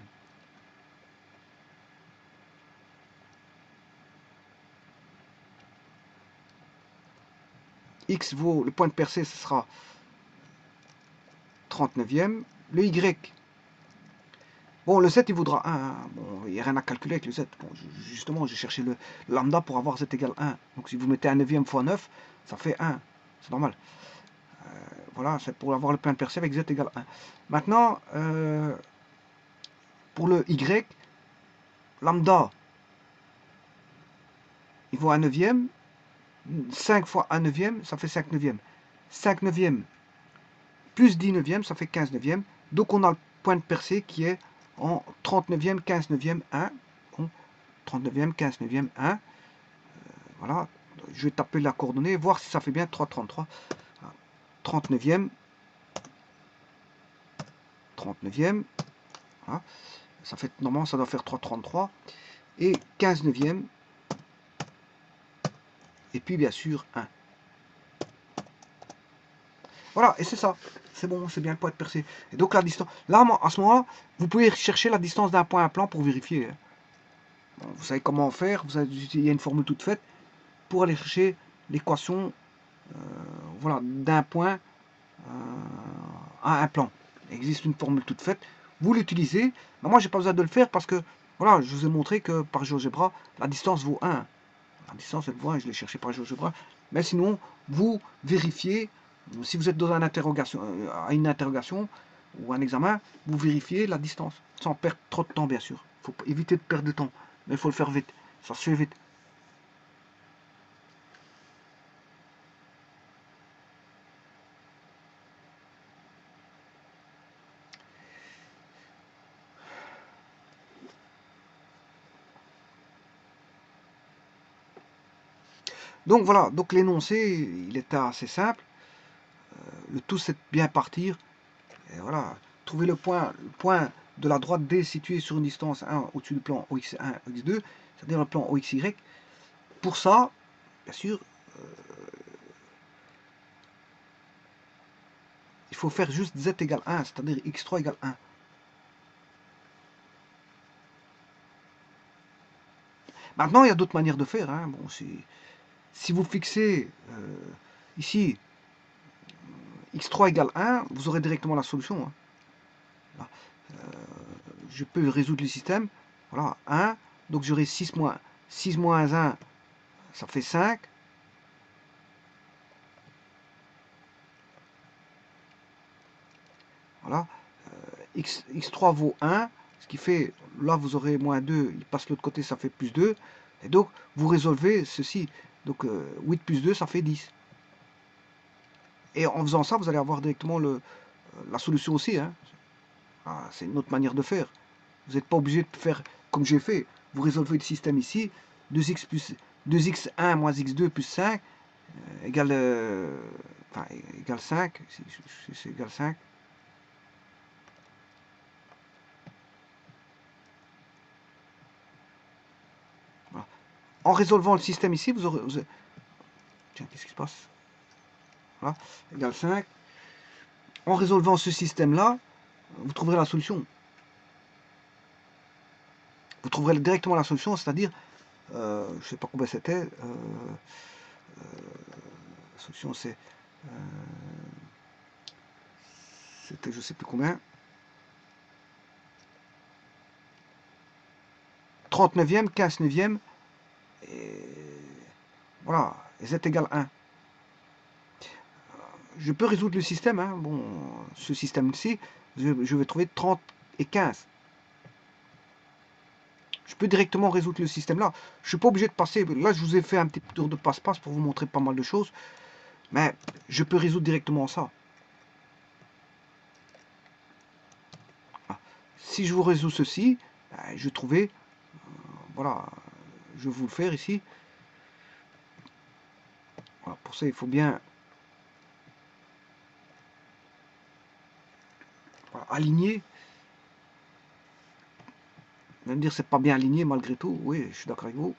X vaut, le point de percée, ce sera 30 neuvièmes. Le Y, bon, le z, il vaudra 1. Hein. Bon, il n'y a rien à calculer avec le z. Bon, justement, j'ai cherché le lambda pour avoir z égale 1. Donc, si vous mettez 1 neuvième fois 9, ça fait 1. C'est normal. Voilà, c'est pour avoir le point de percée avec z égale 1. Maintenant, pour le Y, lambda, il vaut 1 neuvième. 5 fois 1 neuvième, ça fait 5 neuvièmes. 5 neuvièmes plus 10 neuvièmes, ça fait 15 neuvièmes. Donc on a le point de percée qui est en 30 neuvième, 15 neuvième, 1. Bon, 30 neuvième, 15 neuvième, 1. Voilà, je vais taper la coordonnée, voir si ça fait bien 3,33. 30 neuvième, 30 neuvième, voilà. Ça fait, normalement ça doit faire 3,33. Et 15 neuvième, et puis bien sûr 1. Voilà, et c'est ça. C'est bon, c'est bien le point de percée. Et donc la distance, là, à ce moment-là, vous pouvez chercher la distance d'un point à un plan pour vérifier. Bon, vous savez comment faire, il y a une formule toute faite pour aller chercher l'équation voilà, d'un point à un plan. Il existe une formule toute faite, vous l'utilisez. Mais moi, j'ai pas besoin de le faire parce que voilà, je vous ai montré que par GeoGebra, la distance vaut 1. La distance, elle vaut 1, je l'ai cherché par GeoGebra. Mais sinon, vous vérifiez, si vous êtes dans une interrogation ou un examen, vous vérifiez la distance, sans perdre trop de temps, bien sûr. Il faut éviter de perdre de temps, mais il faut le faire vite. Ça se fait vite. Donc voilà, donc l'énoncé, il était assez simple. Le tout, c'est de bien partir. Et voilà, trouver le point de la droite D situé sur une distance 1 au-dessus du plan OX1, OX2, c'est-à-dire le plan OXY. Pour ça, bien sûr, il faut faire juste Z égale 1, c'est-à-dire X3 égale 1. Maintenant, il y a d'autres manières de faire. Hein. Bon, si vous fixez ici X3 égale 1, vous aurez directement la solution. Hein. Je peux résoudre le système. Voilà, 1. Donc j'aurai 6 moins 1, ça fait 5. Voilà. X3 vaut 1, ce qui fait, là vous aurez moins 2, il passe de l'autre côté, ça fait plus 2. Et donc, vous résolvez ceci. Donc, 8 plus 2, ça fait 10. Et en faisant ça, vous allez avoir directement la solution aussi. Hein. Ah, c'est une autre manière de faire. Vous n'êtes pas obligé de faire comme j'ai fait. Vous résolvez le système ici. 2x1 moins x2 plus 5 égale, égale 5. C'est égal 5. Voilà. En résolvant le système ici, vous aurez... Tiens, qu'est-ce qui se passe? Voilà, égale 5. En résolvant ce système-là, vous trouverez la solution. Vous trouverez directement la solution, c'est-à-dire, je ne sais pas combien c'était, la solution c'était je ne sais plus combien, 39e, 15 neuvième, et voilà, et z égale 1. Je peux résoudre le système, hein, bon, ce système-ci, je vais trouver 30 et 15. Je peux directement résoudre le système là. Je ne suis pas obligé de passer. Là, je vous ai fait un petit tour de passe-passe pour vous montrer pas mal de choses. Mais je peux résoudre directement ça. Si je vous résous ceci, je vais trouver, voilà, je vais vous le faire ici. Voilà, pour ça, il faut bien aligner. Vous allez me dire c'est pas bien aligné malgré tout. Oui, je suis d'accord avec vous.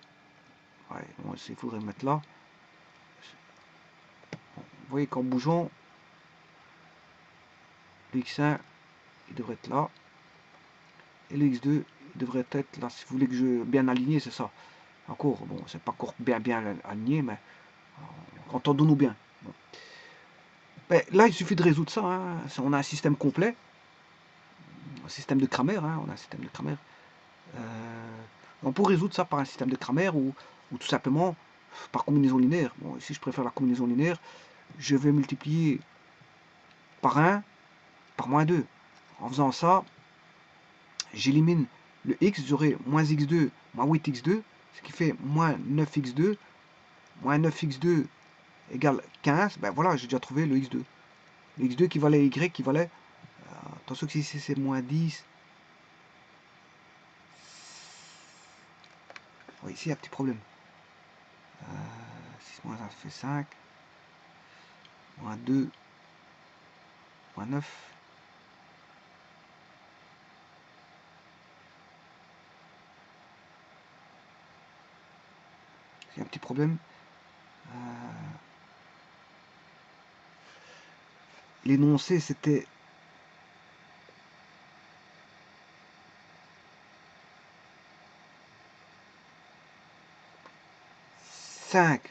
Ouais, bon, il faudrait mettre là. Bon, vous voyez qu'en bougeant, le X1 il devrait être là. Et le X2 il devrait être là. Si vous voulez que je bien aligné, c'est ça. Encore, bon, c'est pas encore bien aligné, mais entendons-nous bien. Bon. Ben, là, il suffit de résoudre ça. Hein. On a un système complet. Un système de Cramer. Hein. On a un système de Cramer. On peut résoudre ça par un système de Cramer ou tout simplement par combinaison linéaire. Bon, ici, je préfère la combinaison linéaire. Je vais multiplier par 1, par moins 2. En faisant ça, j'élimine le x, j'aurai moins x2, moins 8x2, ce qui fait moins 9x2, moins 9x2 égale 15. Ben voilà, j'ai déjà trouvé le x2. Le x2 qui valait y, qui valait... attention que ici c'est moins 10. Oui, ici il y a un petit problème. 6 moins 1 fait 5. Moins 2. Moins 9. Il y a un petit problème. L'énoncé c'était 5.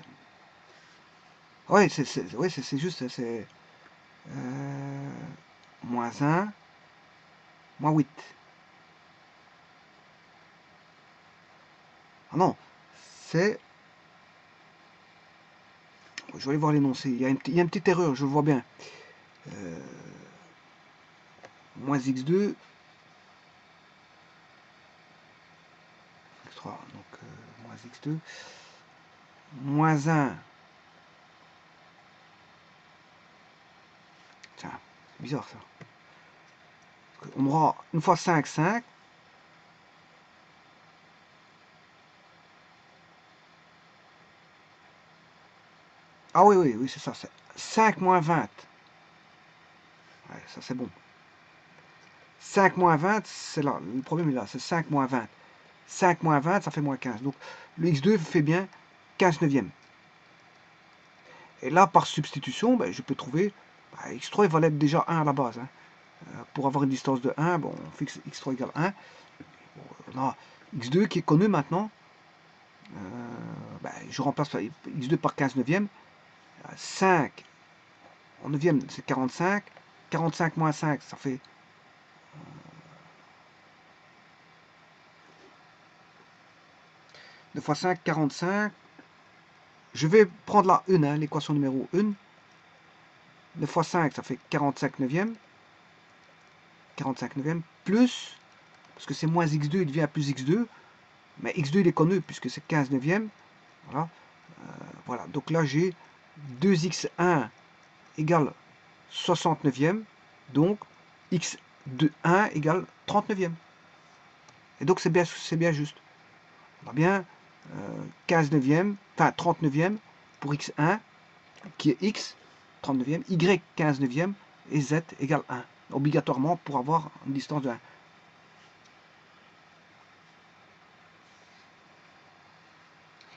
Ouais, c'est juste, c'est moins 1, moins 8. Ah non, c'est... Je vais aller voir l'énoncé. Il y a une petite erreur, je le vois bien. Moins x2. X3, donc moins x2. Moins 1. Tiens, c'est bizarre ça. On aura une fois 5, 5. Ah oui, oui, oui, c'est ça. 5 moins 20. Ouais, ça c'est bon. 5 moins 20, c'est là. Le problème est là, c'est 5 moins 20. 5 moins 20, ça fait moins 15. Donc le x2 fait bien 15 neuvième. Et là, par substitution, ben, je peux trouver x3 il valait déjà 1 à la base. Hein. Pour avoir une distance de 1, bon, on fixe x3 égale 1. Bon, on a x2 qui est connu maintenant. Ben, je remplace x2 par 15 neuvième. 5 en neuvième, c'est 45. 45 moins 5, ça fait 2 fois 5, 45. Je vais prendre la 1, hein, l'équation numéro 1. 9 fois 5, ça fait 45 neuvième. 45 neuvième, plus, parce que c'est moins x2, il devient plus x2, mais x2 il est connu puisque c'est 15 neuvième, voilà, voilà, donc là j'ai 2x1 égale 60 neuvième, donc x2 1 égale 30 neuvième. Et donc c'est bien juste. On a bien 15 neuvième, enfin 30 neuvième pour x1, qui est x, 30 neuvième, y 15 neuvième, et z égale 1, obligatoirement pour avoir une distance de 1.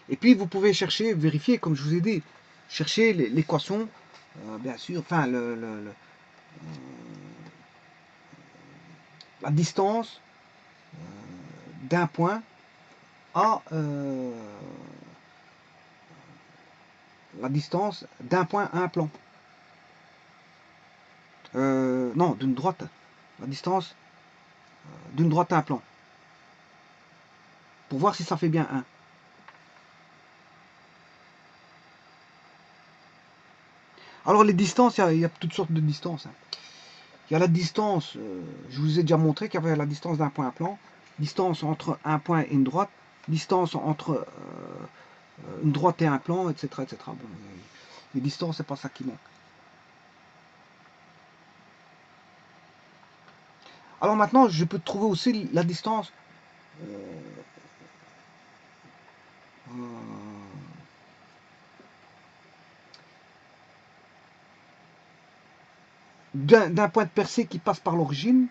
Et puis vous pouvez chercher, vérifier, comme je vous ai dit, chercher l'équation, bien sûr, enfin la distance d'un point à la distance d'un point à un plan. Non, d'une droite. La distance d'une droite à un plan. Pour voir si ça fait bien 1. Alors les distances, il y a toutes sortes de distances. Hein. Il y a la distance, je vous ai déjà montré qu'il y avait la distance d'un point à un plan, distance entre un point et une droite, distance entre une droite et un plan, etc. etc. Bon, les distances, c'est pas ça qui manque. Alors maintenant, je peux trouver aussi la distance d'un point de percée qui passe par l'origine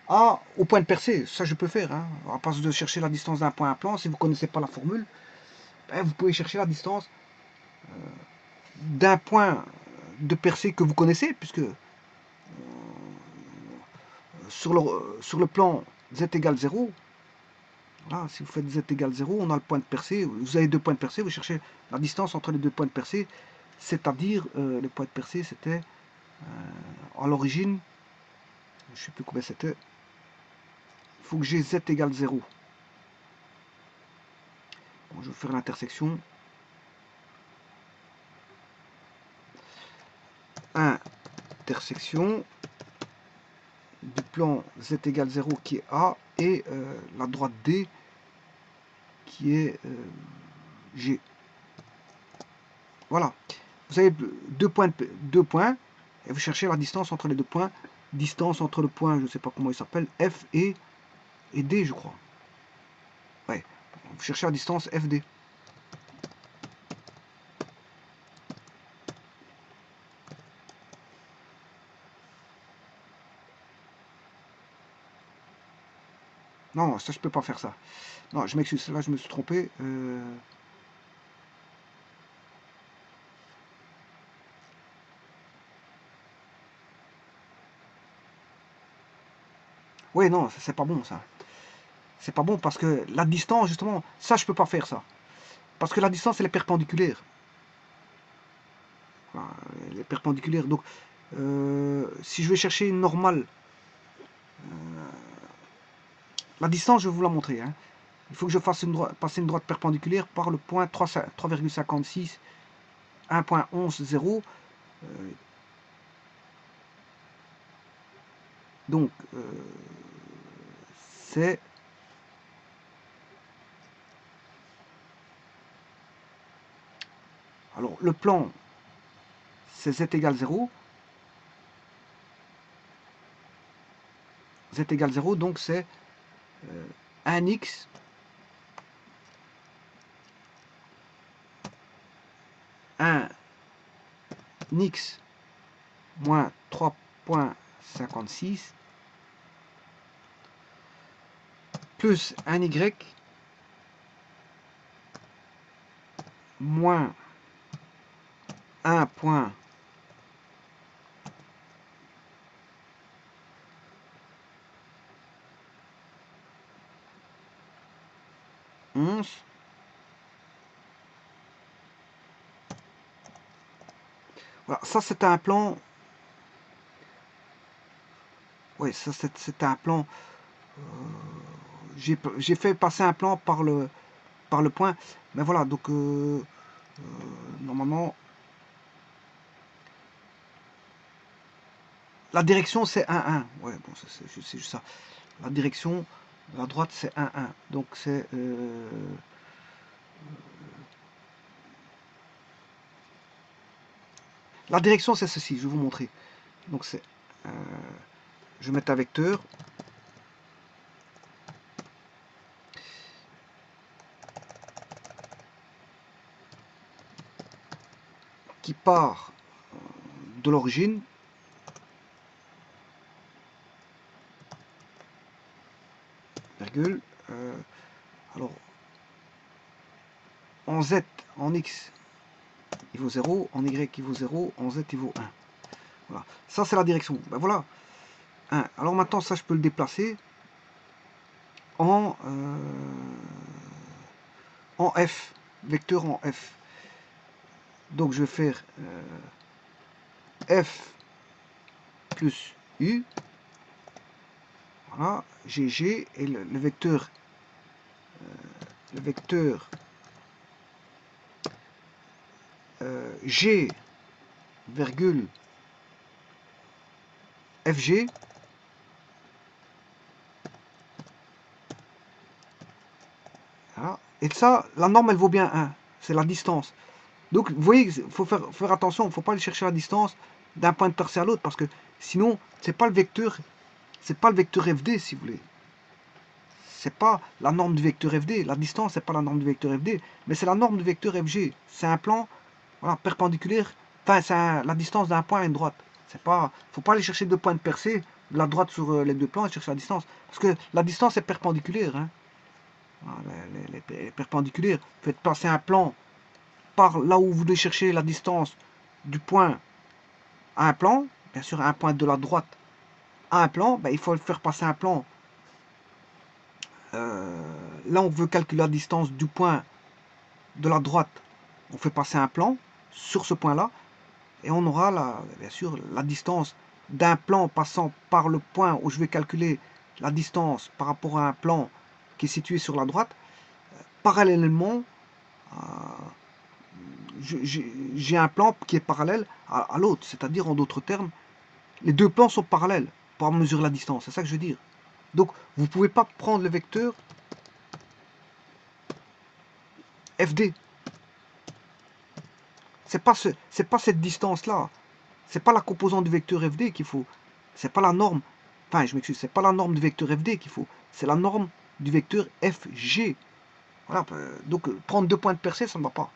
au point de percée. Ça, je peux faire. Hein. À part de chercher la distance d'un point à un plan, si vous ne connaissez pas la formule, ben, vous pouvez chercher la distance d'un point de percée que vous connaissez, puisque sur le plan z égale 0, là, si vous faites z égale 0, on a le point de percée, vous avez deux points de percée, vous cherchez la distance entre les deux points de percée, c'est-à-dire, les points de percée, c'était, à l'origine, je ne sais plus combien c'était, il faut que j'ai z égale 0. Bon, je vais faire l'intersection. Intersection du plan z égale 0 qui est A et la droite D qui est G. Voilà. Vous avez deux points et vous cherchez la distance entre les deux points. Distance entre le point, je ne sais pas comment il s'appelle, F et D, je crois. Ouais. Vous cherchez la distance FD. Non, ça je peux pas faire ça. Non, je m'excuse, là je me suis trompé. Oui, non, c'est pas bon ça. C'est pas bon parce que la distance, justement, ça je peux pas faire ça. Parce que la distance elle est perpendiculaire. Voilà, elle est perpendiculaire. Donc, si je vais chercher une normale, la distance, je vais vous la montrer. Hein. Il faut que je fasse passer une droite perpendiculaire par le point 3,56, 1.11,0. Donc, c'est alors le plan, c'est z égale 0. Z égale 0, donc c'est 1x 1x moins 3.56 plus 1y moins 1.11 voilà, ça c'est un plan. Oui, ça c'est un plan. J'ai fait passer un plan par le point. Mais voilà, donc normalement, La direction, c'est 1, 1. Ouais, bon, c'est juste ça. La direction, la droite, c'est 1, 1. Donc, c'est... la direction, c'est ceci. Je vais vous montrer. Donc, c'est... je vais mettre un vecteur. Qui part de l'origine. Virgule. Alors, en Z, en X, il vaut 0, en Y, il vaut 0, en Z, il vaut 1. Voilà. Ça, c'est la direction. Ben voilà. 1. Alors maintenant, ça, je peux le déplacer en F. Vecteur en F. Donc, je vais faire F plus U. Voilà. GG. Et le vecteur... G, virgule, FG. Voilà. Et ça, la norme, elle vaut bien 1. C'est la distance. Donc, vous voyez, il faut faire attention. Il ne faut pas aller chercher la distance d'un point de percée à l'autre. Parce que sinon, c'est pas le vecteur FD, si vous voulez. C'est pas la norme du vecteur FD. La distance, c'est pas la norme du vecteur FD. Mais c'est la norme du vecteur FG. C'est un plan, voilà, perpendiculaire. Enfin, c'est la distance d'un point à une droite. C'est pas, faut pas aller chercher deux points de percée, de la droite sur les deux plans et chercher la distance. Parce que la distance est perpendiculaire. Hein. Elle est perpendiculaire. Faites passer un plan par là où vous voulez chercher la distance du point à un plan, bien sûr un point de la droite à un plan, ben, il faut faire passer un plan. Là on veut calculer la distance du point de la droite, on fait passer un plan sur ce point là, et on aura bien sûr la distance d'un plan passant par le point où je vais calculer la distance par rapport à un plan qui est situé sur la droite, parallèlement j'ai un plan qui est parallèle à l'autre, c'est-à-dire en d'autres termes, les deux plans sont parallèles pour mesurer la distance, c'est ça que je veux dire. Donc vous ne pouvez pas prendre le vecteur FD. C'est pas cette distance-là. C'est pas la composante du vecteur FD qu'il faut. C'est pas la norme. Enfin, je m'excuse, c'est pas la norme du vecteur FD qu'il faut. C'est la norme du vecteur FG. Voilà. Donc prendre deux points de percée, ça ne va pas.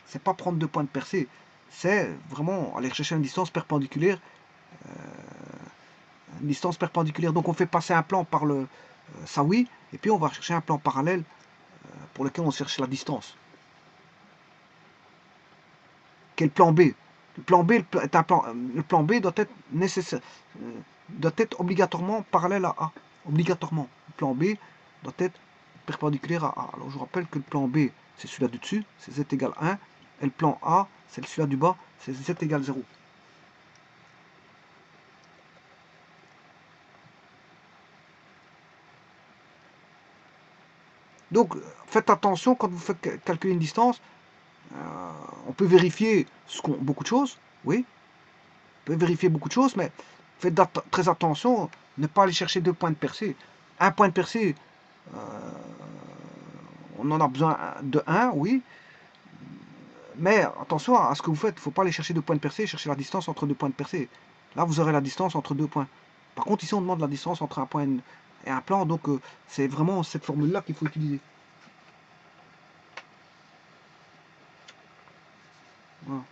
C'est pas prendre deux points de percée. C'est vraiment aller chercher une distance perpendiculaire. Une distance perpendiculaire. Donc on fait passer un plan par le ça oui, et puis on va chercher un plan parallèle pour lequel on cherche la distance. Quel plan B? Le plan B est un plan. Le plan B doit être nécessaire, doit être obligatoirement parallèle à A. Obligatoirement. Le plan B doit être perpendiculaire à A. Alors je rappelle que le plan B, c'est celui-là du dessus, c'est Z égale 1. Et le plan A, c'est celui-là du bas, c'est Z égale 0. Donc faites attention quand vous faites calculer une distance. On peut vérifier beaucoup de choses, oui. On peut vérifier beaucoup de choses, mais faites très attention, ne pas aller chercher deux points de percée. Un point de percée, on en a besoin de 1, oui. Mais attention à ce que vous faites. Il ne faut pas aller chercher deux points de percée, chercher la distance entre deux points de percée. Là, vous aurez la distance entre deux points. Par contre, ici, on demande la distance entre un point et un plan. Donc, c'est vraiment cette formule-là qu'il faut utiliser. Voilà.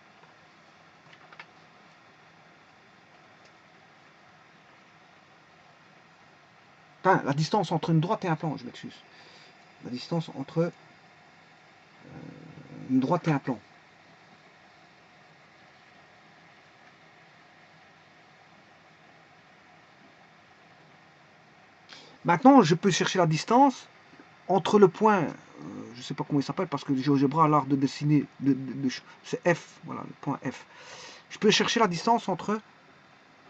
Enfin, la distance entre une droite et un plan, je m'excuse. La distance entre une droite et un plan. Maintenant, je peux chercher la distance entre le point, je ne sais pas comment il s'appelle parce que le GeoGebra a l'art de dessiner, c'est F, voilà, le point F. Je peux chercher la distance entre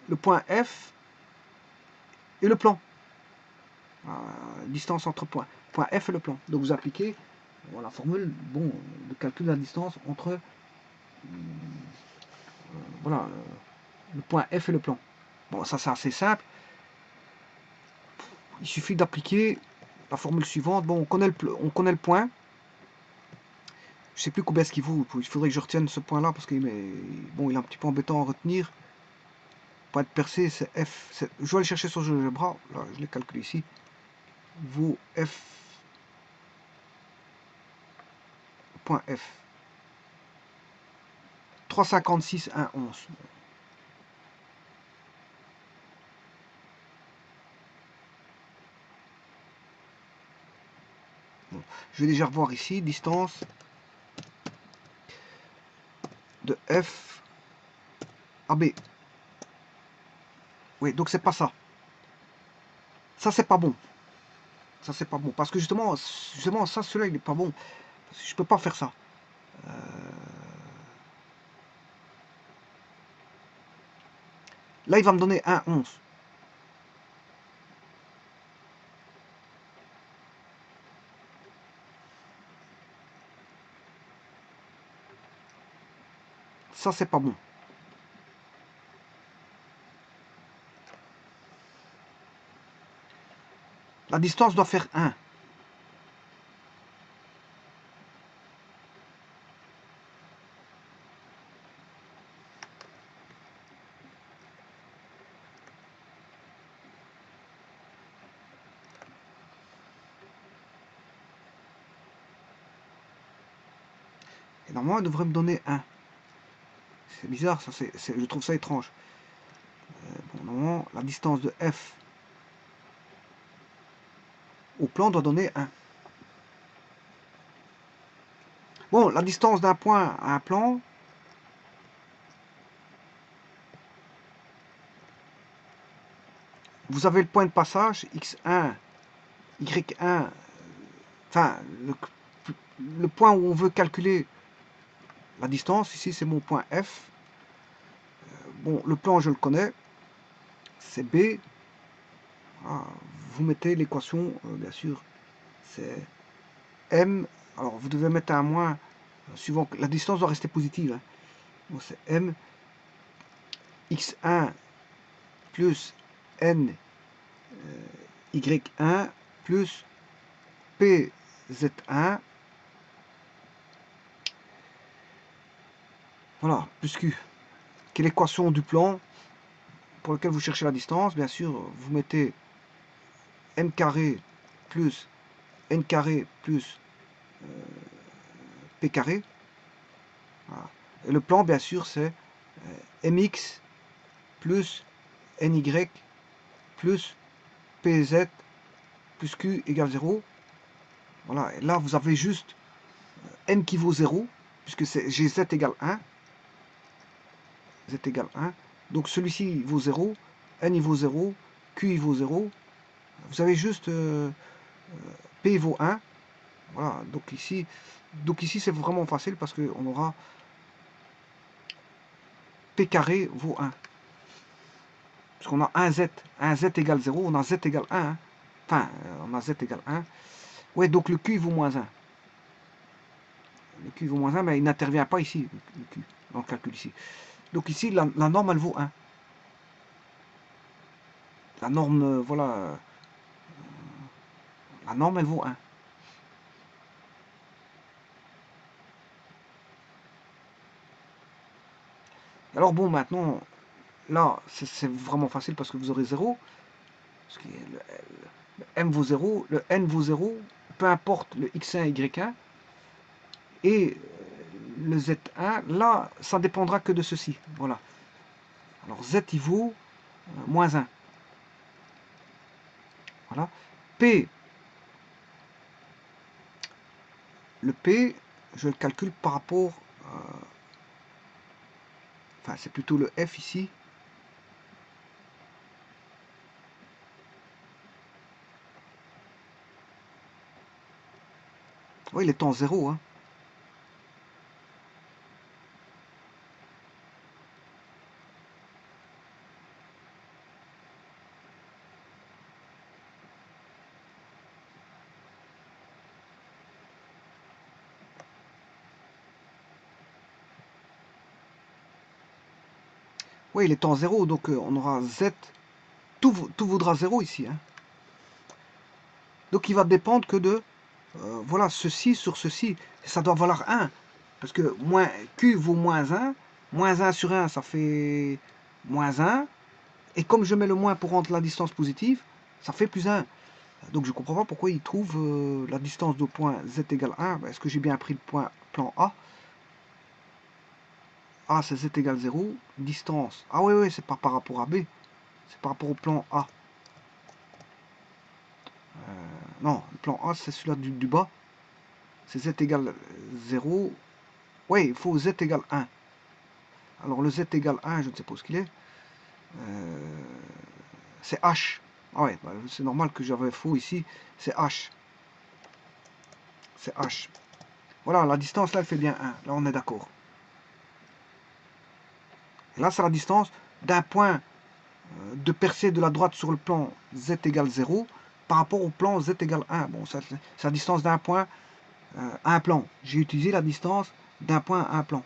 le point F et le plan. Distance entre point F et le plan. Donc vous appliquez la formule de calcul de la distance entre le point F et le plan. Bon, ça c'est assez simple. Il suffit d'appliquer la formule suivante. Bon, on connaît le point. Je sais plus combien est-ce qu'il vaut. Il faudrait que je retienne ce point-là parce qu'il bon, il est un petit peu embêtant à retenir. Point de percée, c'est F. Je vais aller chercher sur GeoGebra. Là, je l'ai calculé ici. Vaut F. Point F. 3,56, 1,11. Bon. Je vais déjà revoir ici. Distance de F à B. Oui, donc c'est pas ça. Ça, c'est pas bon. Ça, c'est pas bon. Parce que justement ça, celui-là, il est pas bon. Parce que je peux pas faire ça. Là, il va me donner 1,11. Ça, c'est pas bon. La distance doit faire 1. Et normalement, elle devrait me donner 1. C'est bizarre, ça, je trouve ça étrange. Bon, normalement, la distance de F au plan doit donner 1. Bon, la distance d'un point à un plan, vous avez le point de passage, x1, y1, enfin, le point où on veut calculer la distance, ici c'est mon point F. Bon, le plan je le connais, c'est B. Ah, vous mettez l'équation, bien sûr, c'est M. Alors vous devez mettre un moins, suivant que la distance doit rester positive. Hein. Donc c'est M x1 plus n y1 plus pz1. Voilà, plus Q. Qui est l'équation du plan pour lequel vous cherchez la distance. Bien sûr, vous mettez m carré plus n carré plus p carré. Voilà. Et le plan, bien sûr, c'est mx plus ny plus pz plus q égale 0. Voilà, et là, vous avez juste m qui vaut 0, puisque j'ai z égale 1. Z égale 1. Donc celui-ci vaut 0, n il vaut 0, q il vaut 0. Vous avez juste p vaut 1. Voilà, donc ici c'est vraiment facile parce qu'on aura p carré vaut 1. Parce qu'on a 1z égale 0, on a z égale 1. Hein. Enfin, on a z égale 1. Ouais, donc le q il vaut moins 1. Le q vaut moins 1, mais il n'intervient pas ici, le q, dans le calcul ici. Donc ici, la norme, elle vaut 1. La norme, voilà, la norme, elle vaut 1. Alors bon, maintenant, là, c'est vraiment facile parce que vous aurez 0. Parce que le m vaut 0, le n vaut 0, peu importe le x1, y1. Et le z1, là, ça dépendra que de ceci. Voilà. Alors z, il vaut moins 1. Voilà. P, le P, je le calcule par rapport... enfin, c'est plutôt le F ici. Oui, il est en 0. Hein. Oui, il est en 0, donc on aura Z. Tout vaudra 0 ici. Hein. Donc il va dépendre que de, voilà, ceci sur ceci. Et ça doit valoir 1. Parce que Q vaut moins 1. Moins 1 sur 1, ça fait moins 1. Et comme je mets le moins pour rendre la distance positive, ça fait plus 1. Donc je ne comprends pas pourquoi il trouve la distance de point Z égale 1. Est-ce que j'ai bien pris le point plan A? A c'est Z égale 0. Distance. Ah oui, c'est pas par rapport à B. C'est par rapport au plan A. Non, le plan A c'est celui-là du bas. C'est Z égale 0. Oui, il faut Z égale 1. Alors le Z égale 1, je ne sais pas ce qu'il est. C'est H. Ah ouais, bah, c'est normal que j'avais faux ici. C'est H. C'est H. Voilà, la distance là, elle fait bien 1. Là, on est d'accord. Et là, c'est la distance d'un point de percée de la droite sur le plan Z égale 0 par rapport au plan Z égale 1. Bon, c'est la distance d'un point à un plan. J'ai utilisé la distance d'un point à un plan.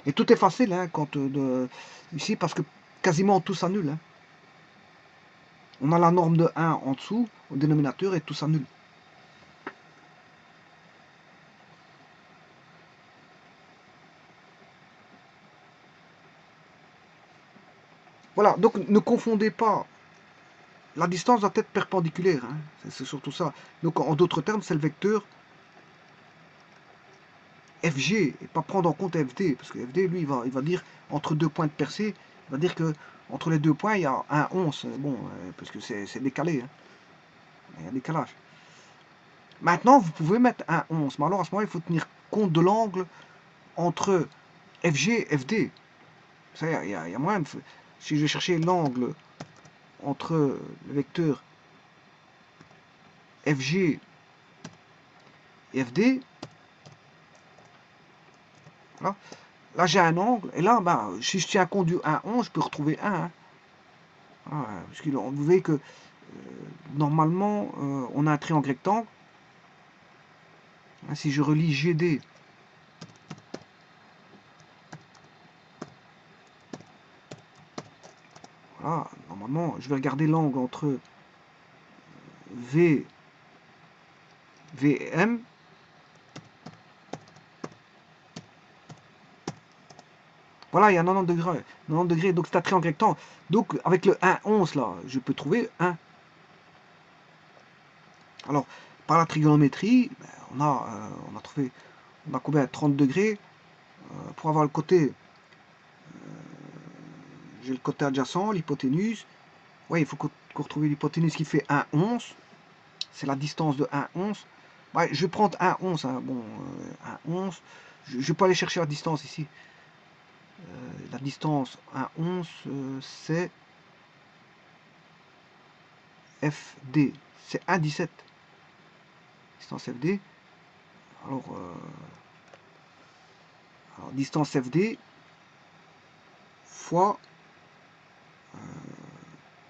Et tout est facile hein, ici parce que quasiment tout s'annule. Hein. On a la norme de 1 en dessous, au dénominateur, et tout s'annule. Voilà, donc ne confondez pas. La distance doit être perpendiculaire. Hein. C'est surtout ça. Donc en d'autres termes, c'est le vecteur FG et pas prendre en compte FD. Parce que FD, lui, il va dire entre deux points de percée, il va dire que entre les deux points, il y a un 11. Bon, parce que c'est décalé. Hein. Il y a un décalage. Maintenant, vous pouvez mettre un 11. Mais alors à ce moment-là, il faut tenir compte de l'angle entre FG et FD. Ça, il y a moyen de... Si je vais chercher l'angle entre le vecteur FG et FD, voilà. Là j'ai un angle, et là, ben, si je tiens compte du 1, 11, je peux retrouver 1. Hein. Voilà, parce que vous voyez que normalement, on a un triangle rectangle. Hein, si je relie GD, voilà, normalement, je vais regarder l'angle entre V et M. Voilà, il y a 90 degrés. 90 degrés, donc c'est un triangle rectangle. Donc avec le 1, 11 là, je peux trouver 1. Alors, par la trigonométrie, ben, on a trouvé, on a combien 30 degrés. Pour avoir le côté, j'ai le côté adjacent, l'hypoténuse. Oui, il faut qu'on retrouve l'hypoténuse qui fait 1, 11. C'est la distance de 1, 11. Ouais, je vais prendre 1, 11. Hein. Bon, 1, 11. Je peux aller chercher la distance ici. La distance 1, 11, c'est FD. C'est 1, 17. Distance FD. Alors, distance FD fois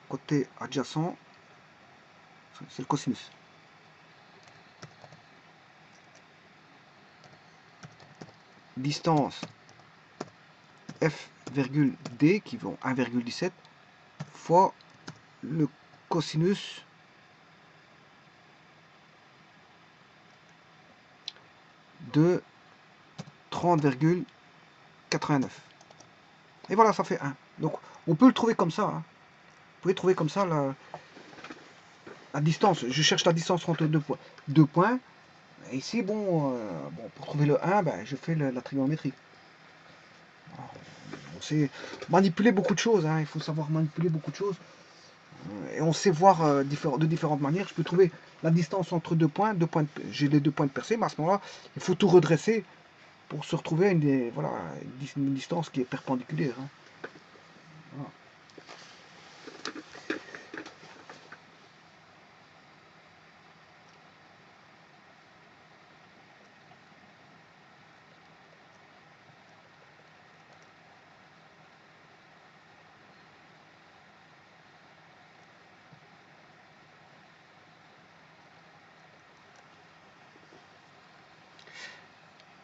côté adjacent, c'est le cosinus. Distance F, D qui vont 1,17 fois le cosinus de 30,89. Et voilà, ça fait 1. Donc, on peut le trouver comme ça. Hein. Vous pouvez trouver comme ça la distance. Je cherche la distance entre deux points. Et ici, bon, pour trouver le 1, ben, je fais la trigonométrie. On sait manipuler beaucoup de choses. Hein. Il faut savoir manipuler beaucoup de choses. Et on sait voir de différentes manières. Je peux trouver la distance entre deux points. J'ai les deux points de percée, mais à ce moment-là, il faut tout redresser pour se retrouver à une distance qui est perpendiculaire. Hein. Voilà.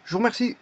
Je vous remercie.